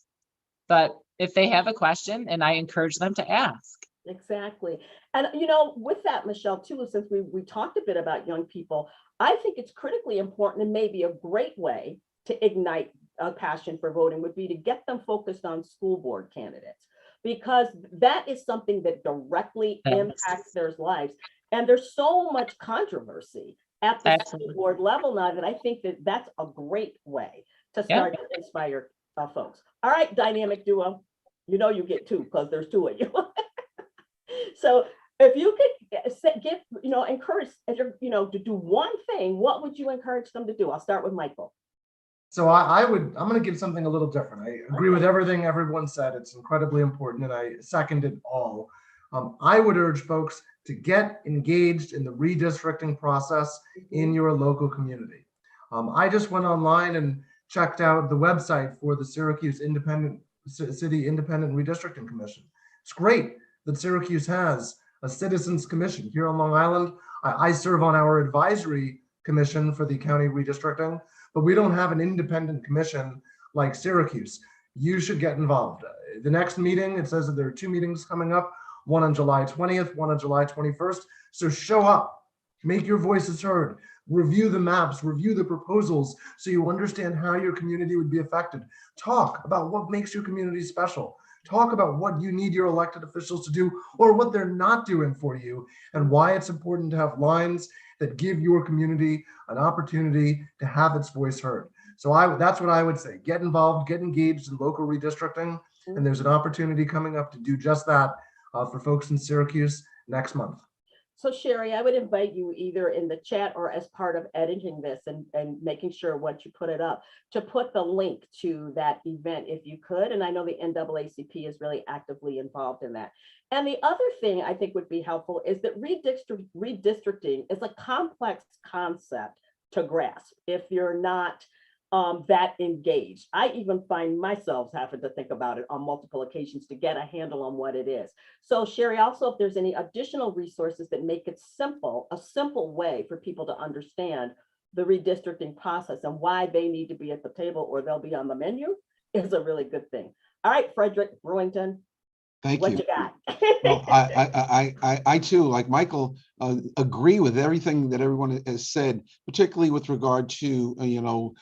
But if they have a question, and I encourage them to ask. Exactly. And, you know, with that, Michelle, too, since we talked a bit about young people, I think it's critically important, and maybe a great way to ignite a passion for voting would be to get them focused on school board candidates, because that is something that directly impacts their lives. And there's so much controversy at the school board level now that I think that that's a great way to start to inspire folks. All right, dynamic duo, you know you get two because there's two of you. So if you could encourage, to do one thing, what would you encourage them to do? I'll start with Michael. So I'm going to give something a little different. I agree with everything everyone said. It's incredibly important, and I second it all. I would urge folks to get engaged in the redistricting process in your local community. I just went online and checked out the website for the Syracuse City Independent Redistricting Commission. It's great that Syracuse has a citizens commission here on Long Island. I serve on our advisory commission for the county redistricting, but we don't have an independent commission like Syracuse. You should get involved. The next meeting, it says that there are 2 meetings coming up, one on July 20th, one on July 21st. So show up, make your voices heard, review the maps, review the proposals so you understand how your community would be affected. Talk about what makes your community special. Talk about what you need your elected officials to do or what they're not doing for you and why it's important to have lines that give your community an opportunity to have its voice heard. So that's what I would say. Get involved, get engaged in local redistricting, and there's an opportunity coming up to do just that for folks in Syracuse next month. So Sherry, I would invite you either in the chat or as part of editing this and making sure once you put it up to put the link to that event if you could. And I know the NAACP is really actively involved in that. And the other thing I think would be helpful is that redistricting is a complex concept to grasp if you're not that engaged. I even find myself having to think about it on multiple occasions to get a handle on what it is. So Sherry, also if there's any additional resources that make it simple, a simple way for people to understand the redistricting process and why they need to be at the table or they'll be on the menu is a really good thing. All right, Frederick Brewington. Thank What you. you got? Well, I too, like Michael, agree with everything that everyone has said, particularly with regard to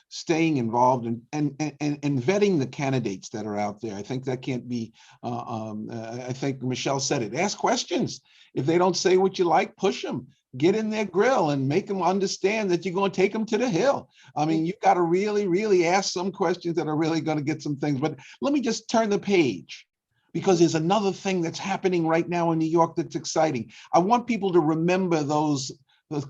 staying involved and vetting the candidates that are out there. I think that can't be. I think Michelle said it. Ask questions. If they don't say what you like, push them. Get in their grill and make them understand that you're going to take them to the hill. I mean, you got to really, really ask some questions that are really going to get some things. But let me just turn the page, because there's another thing that's happening right now in New York that's exciting. I want people to remember those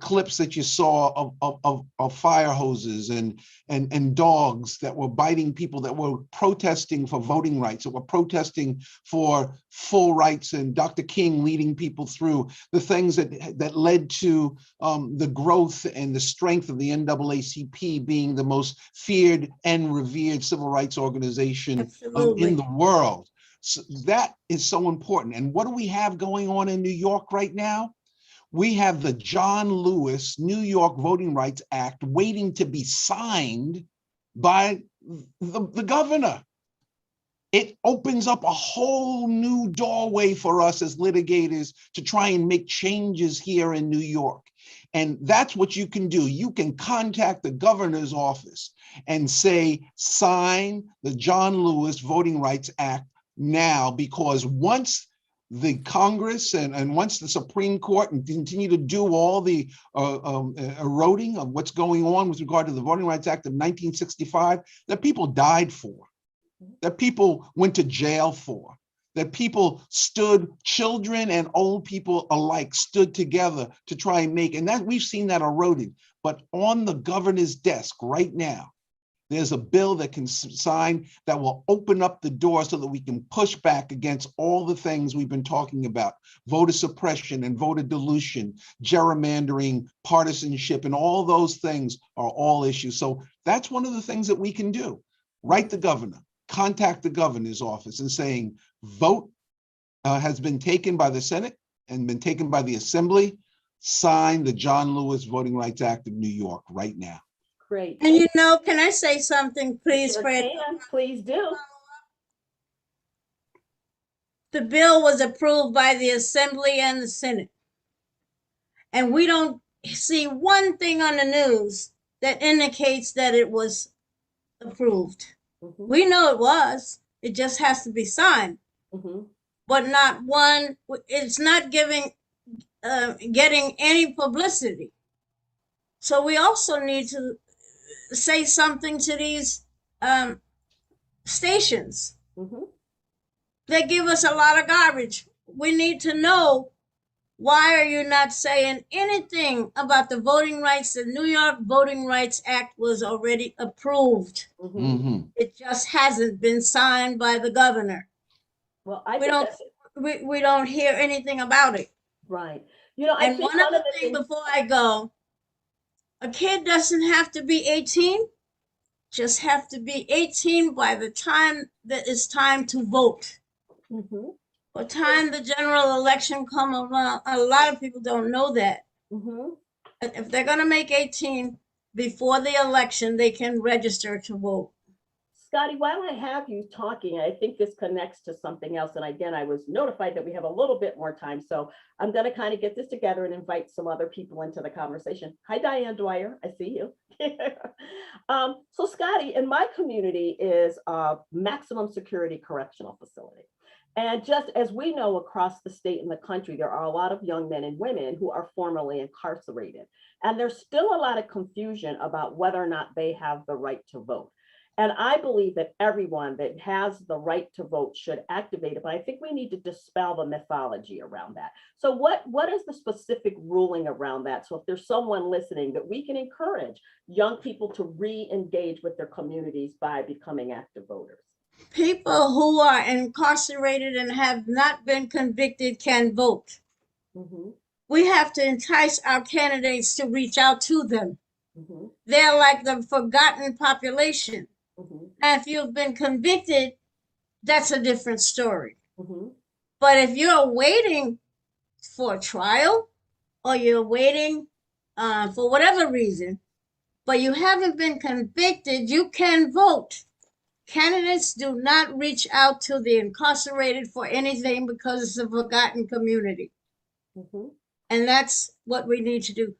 clips that you saw of fire hoses and dogs that were biting people, that were protesting for voting rights, that were protesting for full rights, and Dr. King leading people through the things that led to the growth and the strength of the NAACP being the most feared and revered civil rights organization in the world. So that is so important. And what do we have going on in New York right now? We have the John Lewis New York Voting Rights Act waiting to be signed by the governor. It opens up a whole new doorway for us as litigators to try and make changes here in New York. And that's what you can do. You can contact the governor's office and say, sign the John Lewis Voting Rights Act now, because once the Congress and once the Supreme Court and continue to do all the eroding of what's going on with regard to the Voting Rights Act of 1965, that people died for, that people went to jail for, that people stood, children and old people alike, stood together to try and make, and that we've seen that eroded. But on the governor's desk right now, there's a bill that can sign that will open up the door so that we can push back against all the things we've been talking about: voter suppression and voter dilution, gerrymandering, partisanship, and all those things are all issues. So that's one of the things that we can do. Write the governor, contact the governor's office and saying, vote has been taken by the Senate and been taken by the Assembly. Sign the John Lewis Voting Rights Act of New York right now. Great. And can I say something, please, Sure Fred? can. Please do. The bill was approved by the Assembly and the Senate. And we don't see one thing on the news that indicates that it was approved. Mm-hmm. We know it was. It just has to be signed. Mm-hmm. But not one, it's not getting any publicity. So we also need to say something to these stations. Mm-hmm. They give us a lot of garbage. We need to know, why are you not saying anything about the voting rights? The New York Voting Rights Act was already approved. Mm-hmm. Mm-hmm. It just hasn't been signed by the governor. Well, I We don't hear anything about it. Right. You know, I And think one one of other the thing things, before I go, a kid doesn't have to be 18, just have to be 18 by the time that it's time to vote. Mhm, By the time the general election come around, a lot of people don't know that. mhm. If they're going to make 18 before the election, they can register to vote. Scotty, while I have you talking, I think this connects to something else. And again, I was notified that we have a little bit more time. So I'm going to kind of get this together and invite some other people into the conversation. Hi, Diane Dwyer. I see you. So Scotty, in my community is a maximum security correctional facility. And just as we know across the state and the country, there are a lot of young men and women who are formerly incarcerated. And there's still a lot of confusion about whether or not they have the right to vote. And I believe that everyone that has the right to vote should activate it, but I think we need to dispel the mythology around that. So what is the specific ruling around that? So if there's someone listening, that we can encourage young people to re-engage with their communities by becoming active voters. People who are incarcerated and have not been convicted can vote. Mhm, We have to entice our candidates to reach out to them. mhm, They're like the forgotten population. mhm, And if you've been convicted, that's a different story. mhm. But if you're waiting for a trial or you're waiting for whatever reason, but you haven't been convicted, you can vote. Candidates do not reach out to the incarcerated for anything because it's a forgotten community. Mhm. And that's what we need to do.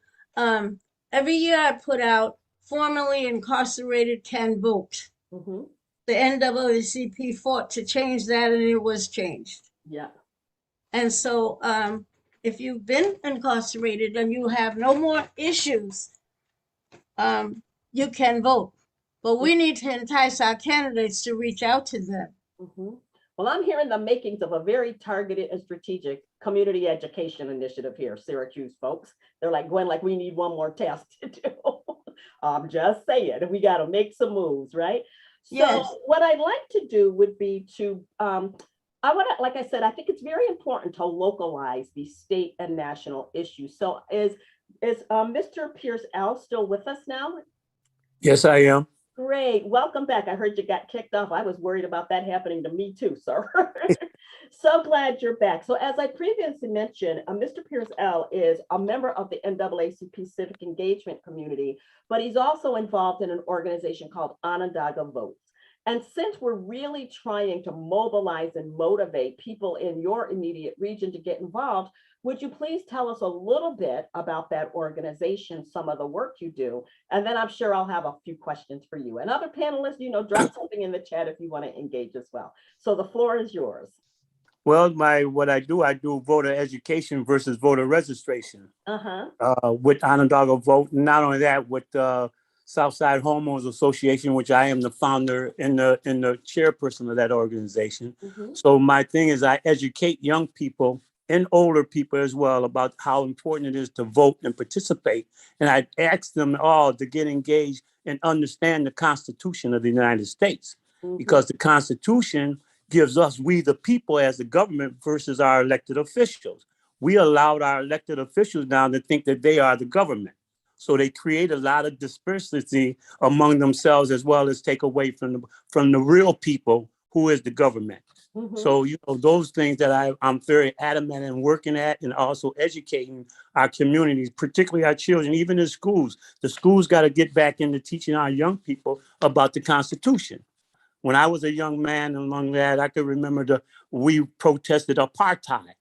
Every year I put out formerly incarcerated can vote. Mhm. The NAACP fought to change that, and it was changed. Yeah. And so if you've been incarcerated and you have no more issues, you can vote. But we need to entice our candidates to reach out to them. Mhm. Well, I'm hearing the makings of a very targeted and strategic community education initiative here, Syracuse folks. They're like, Gwen, like we need one more test to do. I'm just saying, we got to make some moves, right? So Yes. what I'd like to do would be to, I want to, like I said, I think it's very important to localize these state and national issues. So is Mr. Pierce L still with us now? Yes, I am. Great. Welcome back. I heard you got kicked off. I was worried about that happening to me too, sir. So glad you're back. So as I previously mentioned, Mr. Pierce L is a member of the NAACP Civic Engagement Committee, but he's also involved in an organization called Onondaga Votes. And since we're really trying to mobilize and motivate people in your immediate region to get involved, would you please tell us a little bit about that organization, some of the work you do, and then I'm sure I'll have a few questions for you. And other panelists, you know, drop something in the chat if you want to engage as well. So the floor is yours. Well, what I do voter education versus voter registration with Onondaga Vote. And not only that, with Southside Homeowners Association, which I am the founder and the chairperson of that organization. Mhm. So my thing is I educate young people and older people as well about how important it is to vote and participate. And I ask them all to get engaged and understand the Constitution of the United States, because the Constitution gives us, we the people as the government versus our elected officials. We allowed our elected officials now to think that they are the government. So they create a lot of disparity among themselves, as well as take away from the real people who is the government. So, you know, those things that I'm very adamant in working at, and also educating our communities, particularly our children, even in schools. The schools got to get back into teaching our young people about the Constitution. When I was a young man among that, I could remember we protested apartheid.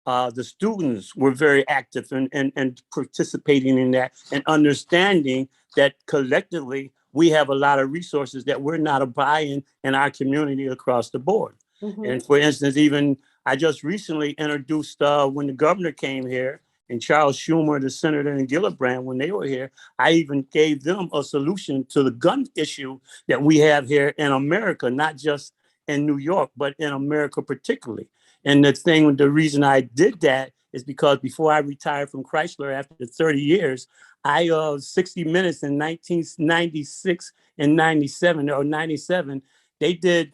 The students were very active and participating in that, and understanding that collectively we have a lot of resources that we're not buying in our community across the board. And for instance, even I just recently introduced when the governor came here, and Charles Schumer, the senator, and Gillibrand, when they were here, I even gave them a solution to the gun issue that we have here in America, not just in New York, but in America particularly. And the reason I did that is because before I retired from Chrysler after 30 years, 60 Minutes in 1996 and 97 or 97, they did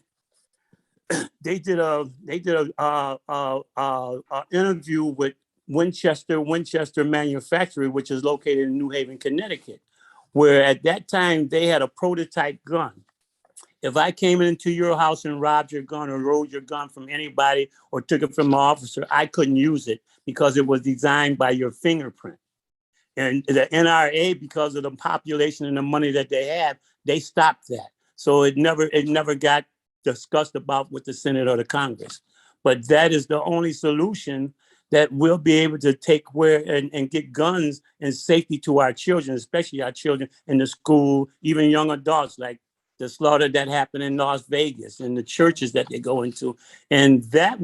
a interview with Winchester Manufactory, which is located in New Haven, Connecticut, where at that time they had a prototype gun. If I came into your house and robbed your gun or rode your gun from anybody or took it from an officer, I couldn't use it because it was designed by your fingerprint. And the NRA, because of the population and the money that they have, they stopped that. So it never got discussed about with the Senate or the Congress. But that is the only solution that we'll be able to take where and get guns and safety to our children, especially our children in the school, even young adults, like the slaughter that happened in Las Vegas and the churches that they go into. And that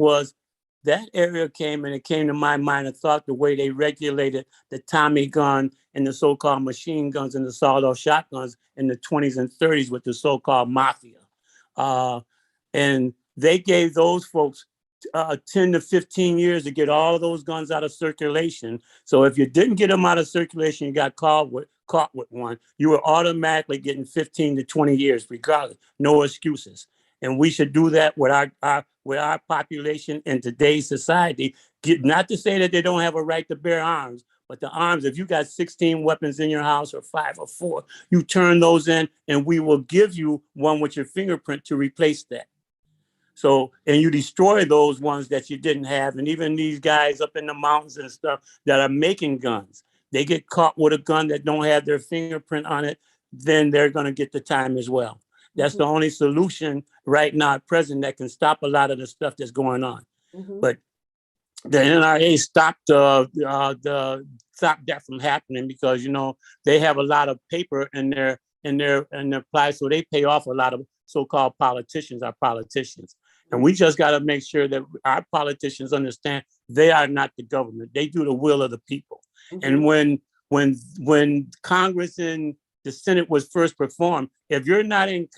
area came to my mind. I thought the way they regulated the Tommy gun and the so-called machine guns and the sawed-off shotguns in the 20s and 30s with the so-called mafia. And they gave those folks 10 to 15 years to get all those guns out of circulation. So if you didn't get them out of circulation, you got caught with one, you were automatically getting 15 to 20 years, regardless, no excuses. And we should do that with our population in today's society. Not to say that they don't have a right to bear arms, but the arms, if you got 16 weapons in your house or 5 or 4, you turn those in and we will give you one with your fingerprint to replace that. So, and you destroy those ones that you didn't have. And even these guys up in the mountains and stuff that are making guns, they get caught with a gun that don't have their fingerprint on it, then they're going to get the time as well. That's the only solution right now at present that can stop a lot of the stuff that's going on. But the NRA stopped that from happening because, you know, they have a lot of paper in their apply, so they pay off a lot of so-called politicians, our politicians. And we just got to make sure that our politicians understand they are not the government. They do the will of the people. And when Congress and the Senate was first performed, if you're not in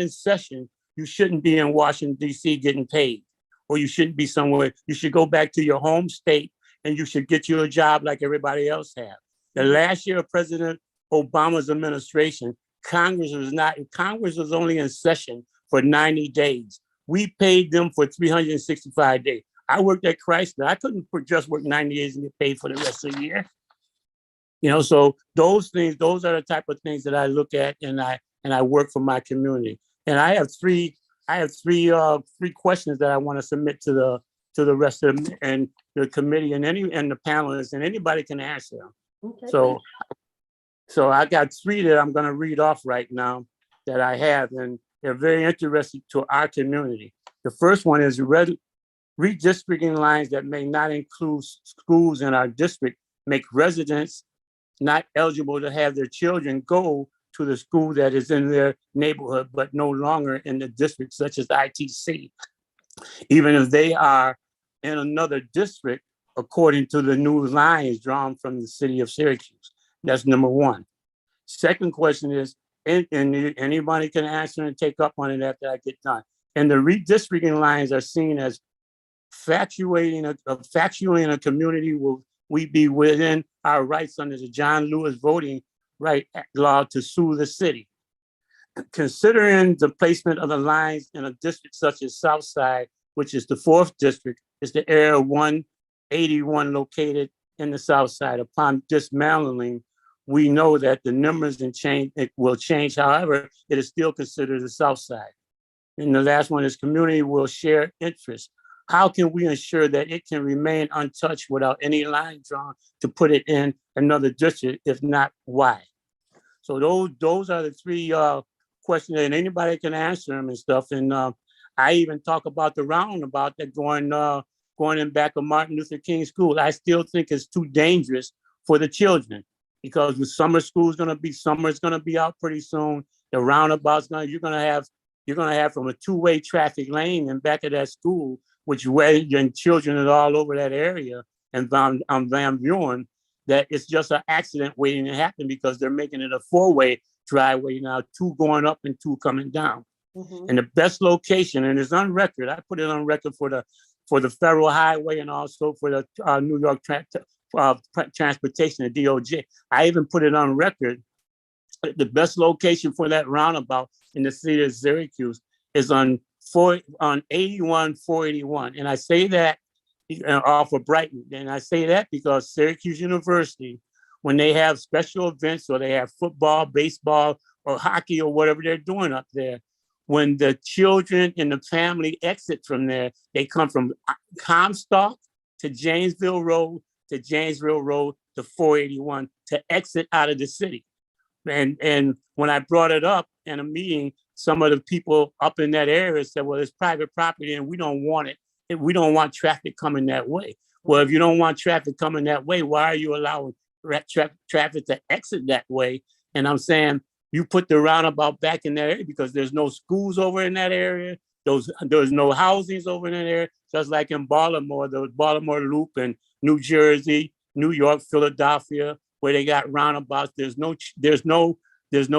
session, you shouldn't be in Washington, D.C. getting paid, or you shouldn't be somewhere. You should go back to your home state and you should get you a job like everybody else have. The last year of President Obama's administration, Congress was only in session for 90 days. We paid them for 365 days. I worked at Chrysler. I couldn't just work 90 days and get paid for the rest of the year. You know, so those are the type of things that I look at, and I work for my community. And I have three questions that I want to submit to the rest of them and the committee and the panelists, and anybody can answer them. Okay. So I got 3 that I'm going to read off right now that I have, and they're very interesting to our community. The first one is redistricting lines that may not include schools in our district make residents not eligible to have their children go to the school that is in their neighborhood, but no longer in the district, such as ITC, even if they are in another district, according to the new lines drawn from the city of Syracuse. That's number 1. Second question is, and anybody can answer and take up on it after I get done. And the redistricting lines are seen as factuating a community will we be within our rights under the John Lewis voting right law to sue the city. Considering the placement of the lines in a district such as Southside, which is the 4th district, is the area 181 located in the Southside. Upon dismantling, we know that the numbers will change. However, it is still considered the Southside. And the last one is community will share interests. How can we ensure that it can remain untouched without any line drawn to put it in another district? If not, why? So those are the 3 questions, and anybody can answer them and stuff. And I even talk about the roundabout that going in back of Martin Luther King School. I still think it's too dangerous for the children because the summer school is going to be out pretty soon. The roundabout's you're going to have from a 2-way traffic lane in back of that school, which where your children are all over that area, and I'm Van Buren, that it's just an accident waiting to happen because they're making it a 4-way driveway now, 2 going up and 2 coming down. And the best location, and it's on record, I put it on record for the Federal Highway and also for the New York Transportation, the DOJ. I even put it on record. The best location for that roundabout in the city of Syracuse is on 81 481. And I say that off of Brighton. And I say that because Syracuse University, when they have special events or they have football, baseball, or hockey or whatever they're doing up there, when the children and the family exit from there, they come from Comstock to Janesville Road to 481 to exit out of the city. And when I brought it up in a meeting, some of the people up in that area said, well, it's private property and we don't want it. We don't want traffic coming that way. Well, if you don't want traffic coming that way, why are you allowing traffic to exit that way? And I'm saying, you put the roundabout back in that area because there's no schools over in that area. There's no housings over in that area. Just like in Baltimore, the Baltimore Loop in New Jersey, New York, Philadelphia, where they got roundabouts. There's no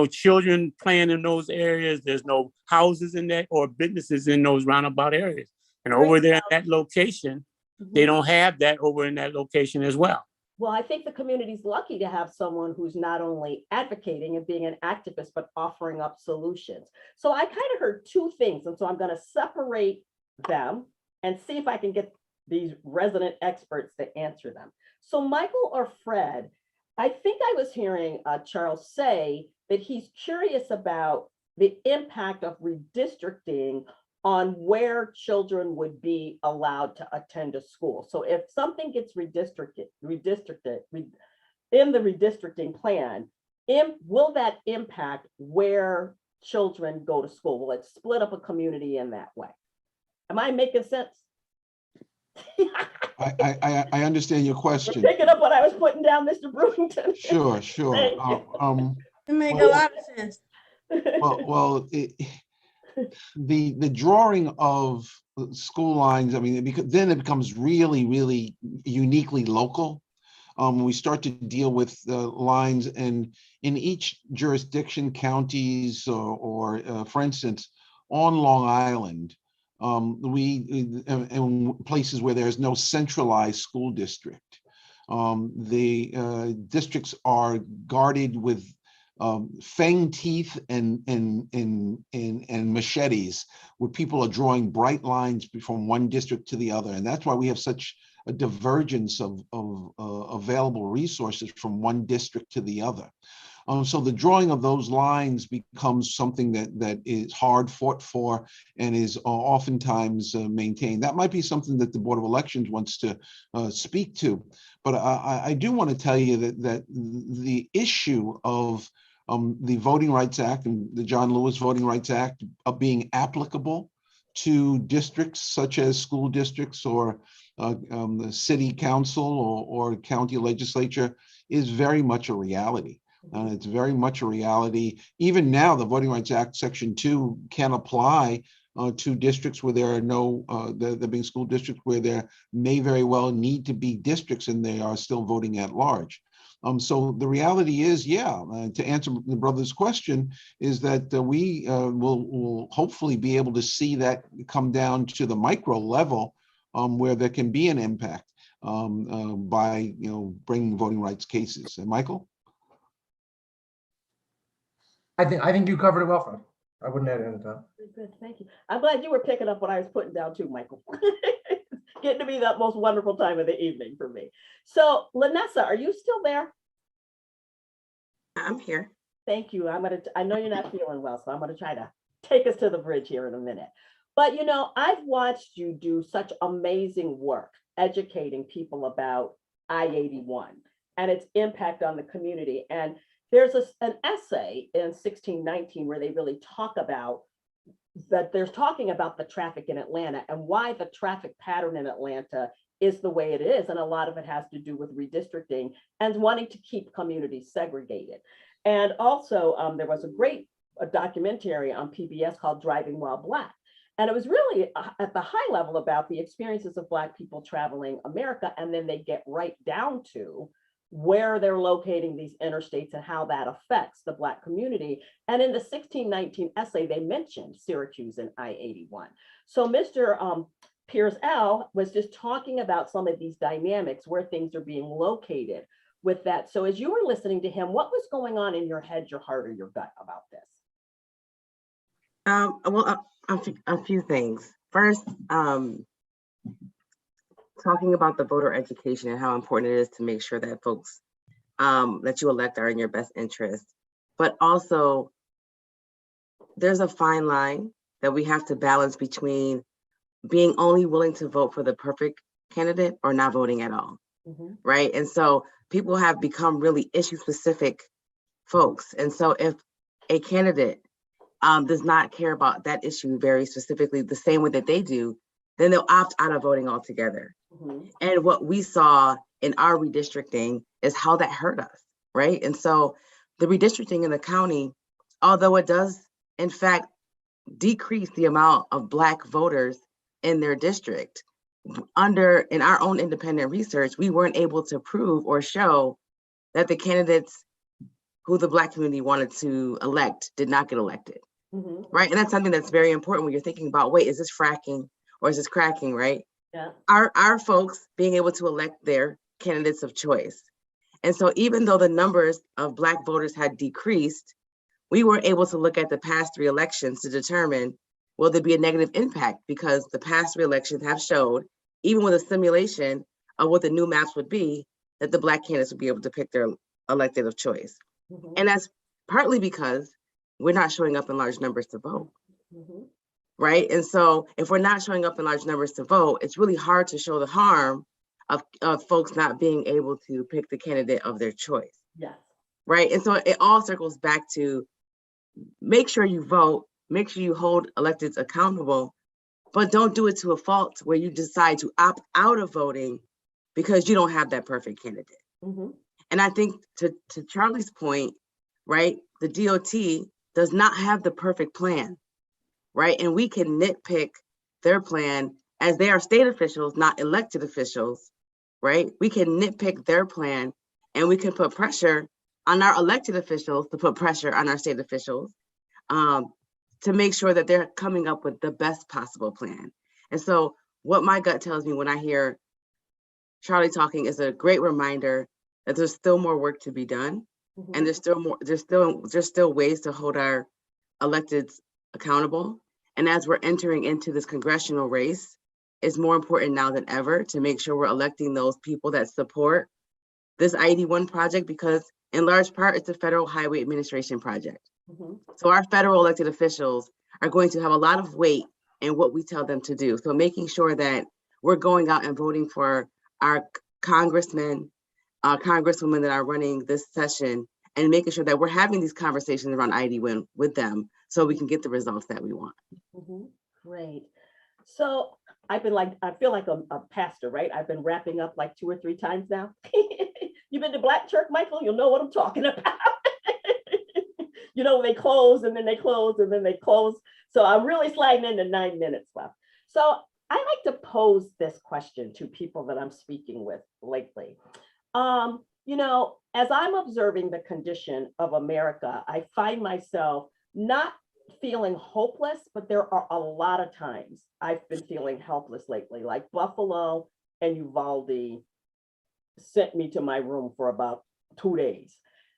children playing in those areas. There's no houses in that or businesses in those roundabout areas. And over there in that location, they don't have that over in that location as well. Well, I think the community's lucky to have someone who's not only advocating and being an activist, but offering up solutions. So I kind of heard two things. And so I'm going to separate them and see if I can get these resident experts to answer them. So Michael or Fred, I think I was hearing Charles say that he's curious about the impact of redistricting on where children would be allowed to attend a school. So if something gets redistricted in the redistricting plan, will that impact where children go to school? Will it split up a community in that way? Am I making sense? I understand your question. Picking up what I was putting down, Mr. Brewington. Sure. It makes a lot of sense. The drawing of school lines, I mean, then it becomes really, really uniquely local. When we start to deal with lines and in each jurisdiction, counties, or for instance, on Long Island, in places where there's no centralized school district, the districts are guarded with fang teeth and machetes, where people are drawing bright lines from one district to the other. And that's why we have such a divergence of available resources from one district to the other. So the drawing of those lines becomes something that is hard fought for and is oftentimes maintained. That might be something that the Board of Elections wants to speak to. But I do want to tell you that the issue of the Voting Rights Act and the John Lewis Voting Rights Act being applicable to districts such as school districts or the city council or county legislature is very much a reality. It's very much a reality. Even now, the Voting Rights Act Section 2 can apply to districts where there are no, there being school districts where there may very well need to be districts and they are still voting at large. So the reality is, to answer the brother's question, is that we will hopefully be able to see that come down to the micro level where there can be an impact by bringing voting rights cases. And Michael? I think you covered it well, Fred. I wouldn't add anything to that. Good, thank you. I'm glad you were picking up what I was putting down too, Michael. Getting to be that most wonderful time of the evening for me. So, Lanessa, are you still there? I'm here. Thank you. I know you're not feeling well, so I'm gonna try to take us to the bridge here in a minute. But I've watched you do such amazing work educating people about I-81 and its impact on the community. And there's an essay in 1619 where they really talk about that. They're talking about the traffic in Atlanta and why the traffic pattern in Atlanta is the way it is. And a lot of it has to do with redistricting and wanting to keep communities segregated. And also there was a documentary on PBS called Driving While Black. And it was really at the high level about the experiences of Black people traveling America. And then they get right down to where they're locating these interstates and how that affects the Black community. And in the 1619 essay, they mentioned Syracuse and I-81. So Mr. Piers L was just talking about some of these dynamics where things are being located with that. So as you were listening to him, what was going on in your head, your heart, or your gut about this? Well, a few things. First, talking about the voter education and how important it is to make sure that folks that you elect are in your best interest. But also, there's a fine line that we have to balance between being only willing to vote for the perfect candidate or not voting at all, right? And so people have become really issue-specific folks. And so if a candidate does not care about that issue very specifically the same way that they do, then they'll opt out of voting altogether. And what we saw in our redistricting is how that hurt us, right? And so the redistricting in the county, although it does in fact decrease the amount of Black voters in their district, in our own independent research, we weren't able to prove or show that the candidates who the Black community wanted to elect did not get elected, right? And that's something that's very important when you're thinking about, wait, is this fracking or is this cracking, right? Yeah. Our folks being able to elect their candidates of choice. And so even though the numbers of Black voters had decreased, we were able to look at the past 3 elections to determine, will there be a negative impact? Because the past 3 elections have showed, even with a simulation of what the new maps would be, that the Black candidates would be able to pick their elected of choice. And that's partly because we're not showing up in large numbers to vote, right? And so if we're not showing up in large numbers to vote, it's really hard to show the harm of folks not being able to pick the candidate of their choice. Yes. Right. And so it all circles back to make sure you vote, make sure you hold electeds accountable, but don't do it to a fault where you decide to opt out of voting because you don't have that perfect candidate. And I think to Charlie's point, right, the DOT does not have the perfect plan, right? And we can nitpick their plan as they are state officials, not elected officials, right? We can nitpick their plan and we can put pressure on our elected officials to put pressure on our state officials to make sure that they're coming up with the best possible plan. And so what my gut tells me when I hear Charlie talking is a great reminder that there's still more work to be done. And there's still ways to hold our electeds accountable. And as we're entering into this congressional race, it's more important now than ever to make sure we're electing those people that support this ID1 project, because in large part, it's a Federal Highway Administration project. So our federal elected officials are going to have a lot of weight in what we tell them to do. So making sure that we're going out and voting for our congressmen, congresswomen that are running this session, and making sure that we're having these conversations around ID1 with them so we can get the results that we want. Great. So I feel like a pastor, right? I've been wrapping up like 2 or 3 times now. You've been to Black church, Michael? You'll know what I'm talking about. You know, they close and then they close and then they close. So I'm really sliding into 9 minutes left. So I like to pose this question to people that I'm speaking with lately. You know, as I'm observing the condition of America, I find myself not feeling hopeless, but there are a lot of times I've been feeling helpless lately, like Buffalo and Uvalde sent me to my room for about 2 days.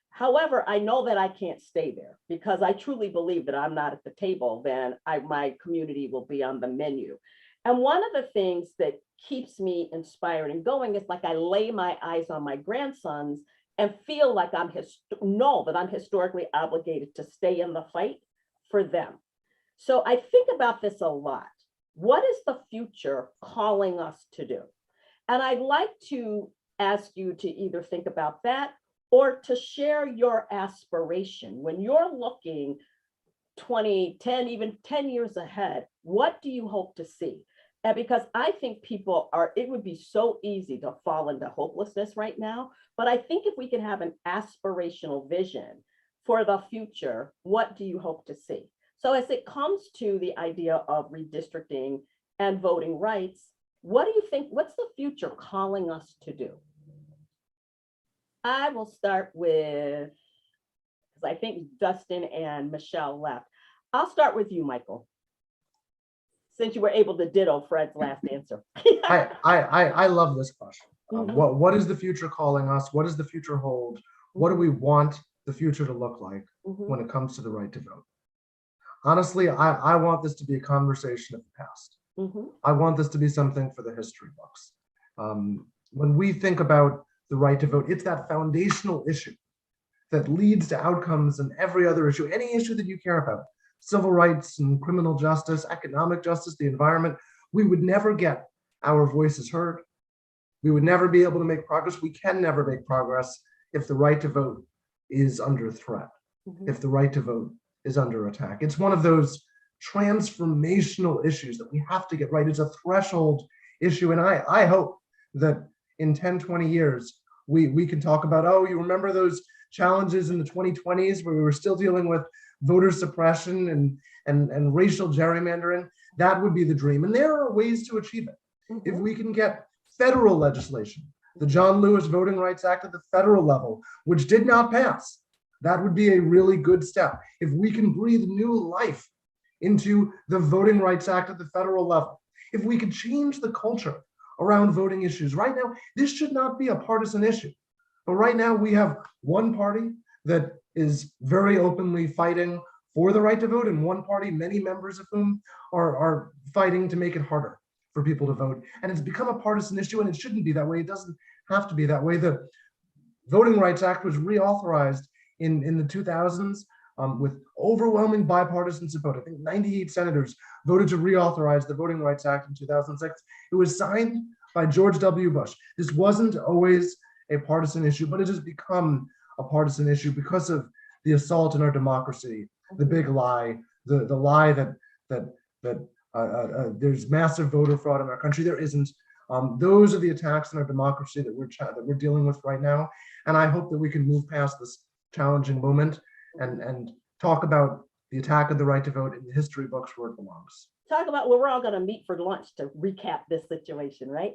However, I know that I can't stay there because I truly believe that I'm not at the table, then my community will be on the menu. And one of the things that keeps me inspired and going is like I lay my eyes on my grandsons and feel like know that I'm historically obligated to stay in the fight for them. So I think about this a lot. What is the future calling us to do? And I'd like to ask you to either think about that or to share your aspiration. When you're looking 20, 10, even 10 years ahead, what do you hope to see? And because I think it would be so easy to fall into hopelessness right now. But I think if we can have an aspirational vision for the future, what do you hope to see? So as it comes to the idea of redistricting and voting rights, what do you think, what's the future calling us to do? I will start with, because I think Dustin and Michelle left. I'll start with you, Michael, since you were able to ditto Fred's last answer. I love this question. What is the future calling us? What does the future hold? What do we want the future to look like when it comes to the right to vote? Honestly, I want this to be a conversation of the past. I want this to be something for the history books. When we think about the right to vote, it's that foundational issue that leads to outcomes in every other issue, any issue that you care about, civil rights and criminal justice, economic justice, the environment. We would never get our voices heard. We would never be able to make progress. We can never make progress if the right to vote is under threat, if the right to vote is under attack. It's one of those transformational issues that we have to get right. It's a threshold issue. And I hope that in 10, 20 years, we can talk about, oh, you remember those challenges in the 2020s where we were still dealing with voter suppression and racial gerrymandering? That would be the dream. And there are ways to achieve it. If we can get federal legislation, the John Lewis Voting Rights Act at the federal level, which did not pass, that would be a really good step. If we can breathe new life into the Voting Rights Act at the federal level, if we could change the culture around voting issues. Right now, this should not be a partisan issue. But right now, we have one party that is very openly fighting for the right to vote, and one party, many members of whom are fighting to make it harder for people to vote. And it's become a partisan issue, and it shouldn't be that way. It doesn't have to be that way. The Voting Rights Act was reauthorized in the 2000s with overwhelming bipartisan support. I think 98 senators voted to reauthorize the Voting Rights Act in 2006. It was signed by George W. Bush. This wasn't always a partisan issue, but it has become a partisan issue because of the assault on our democracy, the big lie, the lie that there's massive voter fraud in our country. There isn't. Those are the attacks on our democracy that we're dealing with right now. And I hope that we can move past this challenging moment and talk about the attack of the right to vote in the history books where it belongs. Talk about where we're all going to meet for lunch to recap this situation, right?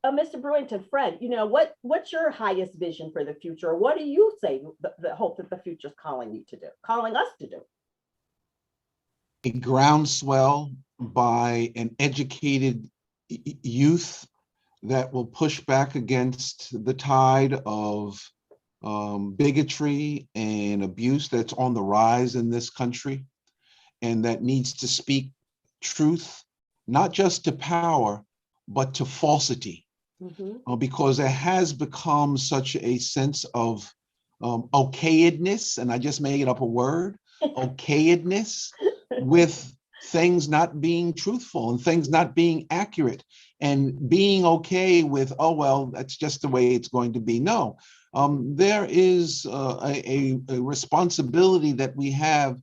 Mr. Brewington, Fred, what's your highest vision for the future? What do you say the hope that the future is calling us to do? A groundswell by an educated youth that will push back against the tide of bigotry and abuse that's on the rise in this country, and that needs to speak truth, not just to power, but to falsity. Because it has become such a sense of okayedness, and I just made up a word, okayedness, with things not being truthful and things not being accurate, and being okay with, oh, well, that's just the way it's going to be. No, there is a responsibility that we have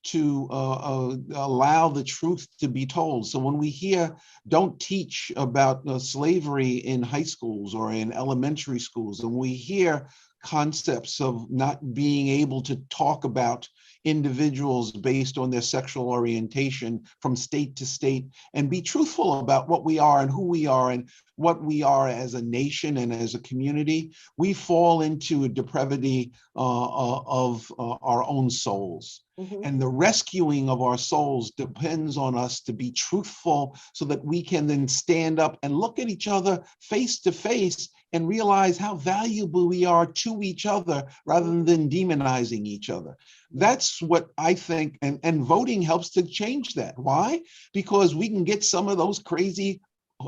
to allow the truth to be told. So when we hear, don't teach about slavery in high schools or in elementary schools, and we hear concepts of not being able to talk about individuals based on their sexual orientation from state to state, and be truthful about what we are and who we are and what we are as a nation and as a community, we fall into a depravity of our own souls. And the rescuing of our souls depends on us to be truthful so that we can then stand up and look at each other face to face and realize how valuable we are to each other rather than demonizing each other. That's what I think, and voting helps to change that. Why? Because we can get some of those crazy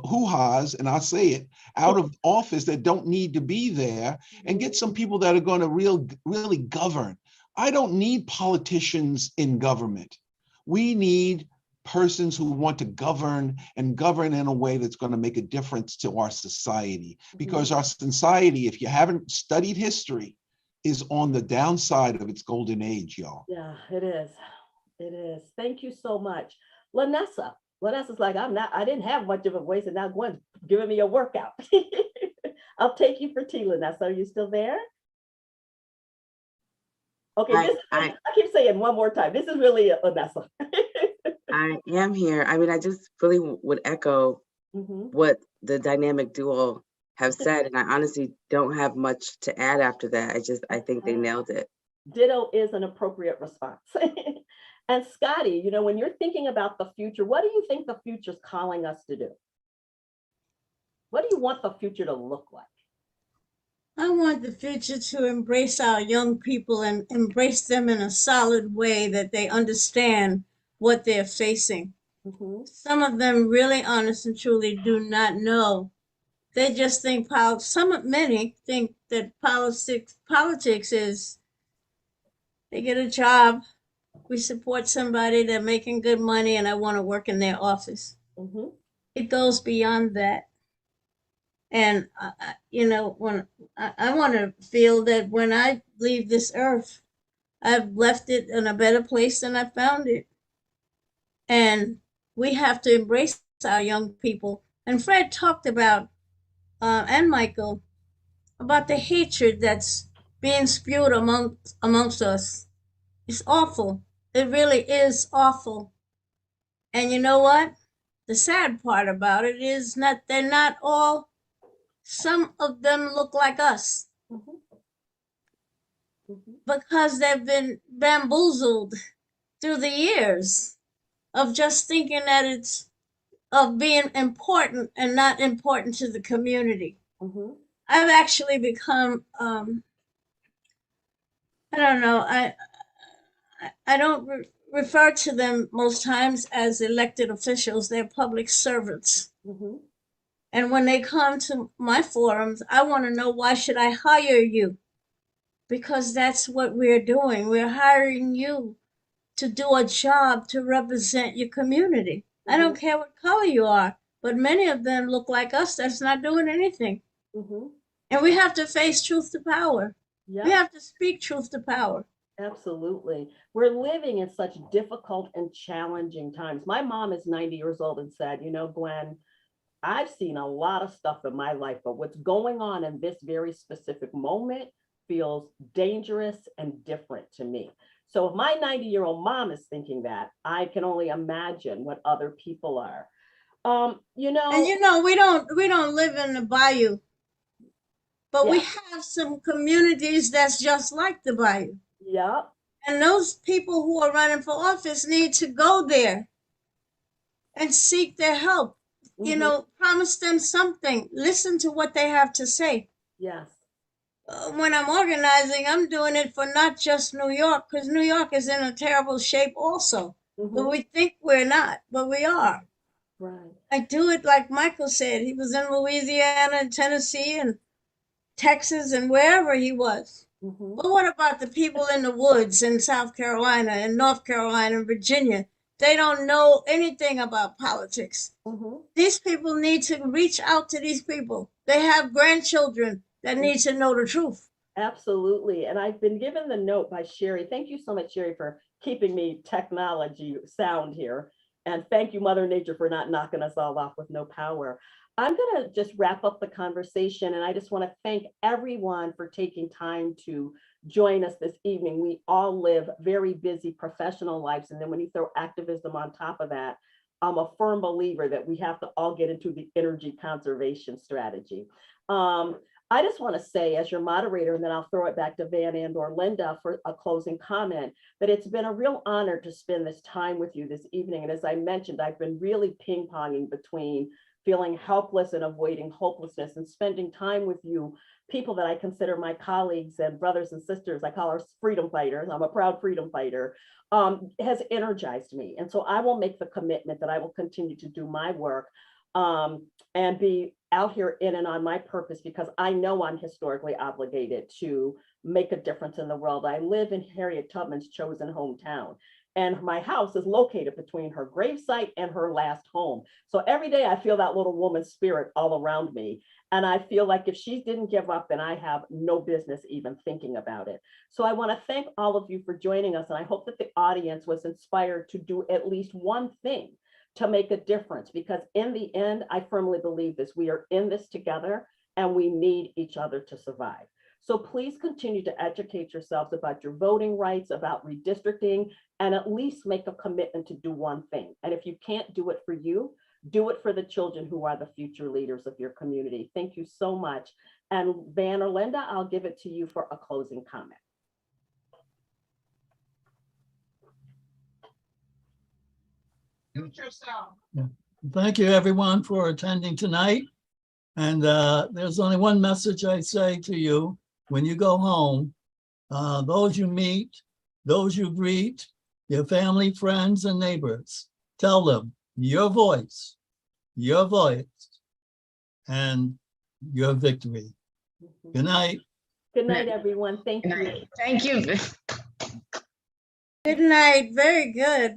hoo-has, and I'll say it, out of office that don't need to be there, and get some people that are going to really govern. I don't need politicians in government. We need persons who want to govern and govern in a way that's going to make a difference to our society. Because our society, if you haven't studied history, is on the downside of its golden age, y'all. Yeah, it is. It is. Thank you so much. Lanessa's like, I didn't have much of a voice, and now Gwen's giving me a workout. I'll take you for tea, Lanessa. Are you still there? Okay, I keep saying one more time. This is really Lanessa. I am here. I mean, I just really would echo what the dynamic duo have said, and I honestly don't have much to add after that. I think they nailed it. Ditto is an appropriate response. And Scotty, when you're thinking about the future, what do you think the future's calling us to do? What do you want the future to look like? I want the future to embrace our young people and embrace them in a solid way that they understand what they're facing. Some of them really, honest and truly, do not know they just think many think that politics is they get a job, we support somebody, they're making good money, and I want to work in their office. Mm-hmm. It goes beyond that. And, when I want to feel that when I leave this earth, I've left it in a better place than I found it. And we have to embrace our young people. And Fred talked about, and Michael, about the hatred that's being spewed amongst us. It's awful. It really is awful. And you know what? The sad part about it is that they're not all. Some of them look like us because they've been bamboozled through the years of just thinking that it's of being important and not important to the community. I've actually become, I don't know, I don't refer to them most times as elected officials. They're public servants. And when they come to my forums, I want to know, why should I hire you? Because that's what we're doing. We're hiring you to do a job to represent your community. I don't care what color you are, but many of them look like us that's not doing anything. And we have to face truth to power. Yeah. We have to speak truth to power. Absolutely. We're living in such difficult and challenging times. My mom is 90 years old and said, Gwen, I've seen a lot of stuff in my life, but what's going on in this very specific moment feels dangerous and different to me. So if my 90-year-old mom is thinking that, I can only imagine what other people are. And we don't live in the bayou, but we have some communities that's just like the bayou. Yeah. And those people who are running for office need to go there and seek their help. Promise them something. Listen to what they have to say. Yes. When I'm organizing, I'm doing it for not just New York, because New York is in a terrible shape also. But we think we're not, but we are. Right. I do it like Michael said. He was in Louisiana and Tennessee and Texas and wherever he was. But what about the people in the woods in South Carolina and North Carolina and Virginia? They don't know anything about politics. These people need to reach out to these people. They have grandchildren that need to know the truth. Absolutely. And I've been given the note by Sherry. Thank you so much, Sherry, for keeping me technology sound here. And thank you, Mother Nature, for not knocking us all off with no power. I'm going to just wrap up the conversation. And I just want to thank everyone for taking time to join us this evening. We all live very busy professional lives. And then when you throw activism on top of that, I'm a firm believer that we have to all get into the energy conservation strategy. I just want to say, as your moderator, and then I'll throw it back to Van and/or Linda for a closing comment, that it's been a real honor to spend this time with you this evening. And as I mentioned, I've been really ping-ponging between feeling helpless and avoiding hopelessness, and spending time with you, people that I consider my colleagues and brothers and sisters. I call our freedom fighters. I'm a proud freedom fighter. Has energized me. And so I will make the commitment that I will continue to do my work and be out here in and on my purpose, because I know I'm historically obligated to make a difference in the world. I live in Harriet Tubman's chosen hometown, and my house is located between her gravesite and her last home. So every day I feel that little woman's spirit all around me. And I feel like if she didn't give up, then I have no business even thinking about it. So I want to thank all of you for joining us. And I hope that the audience was inspired to do at least one thing to make a difference, because in the end, I firmly believe this. We are in this together and we need each other to survive. So please continue to educate yourselves about your voting rights, about redistricting, and at least make a commitment to do one thing. And if you can't do it for you, do it for the children who are the future leaders of your community. Thank you so much. And Van or Linda, I'll give it to you for a closing comment. Yeah. Thank you, everyone, for attending tonight. And there's only one message I say to you when you go home. Those you meet, those you greet, your family, friends, and neighbors, tell them your voice, and your victory. Good night. Good night, everyone. Thank Good you. night. Thank you. Good night. Very good. Very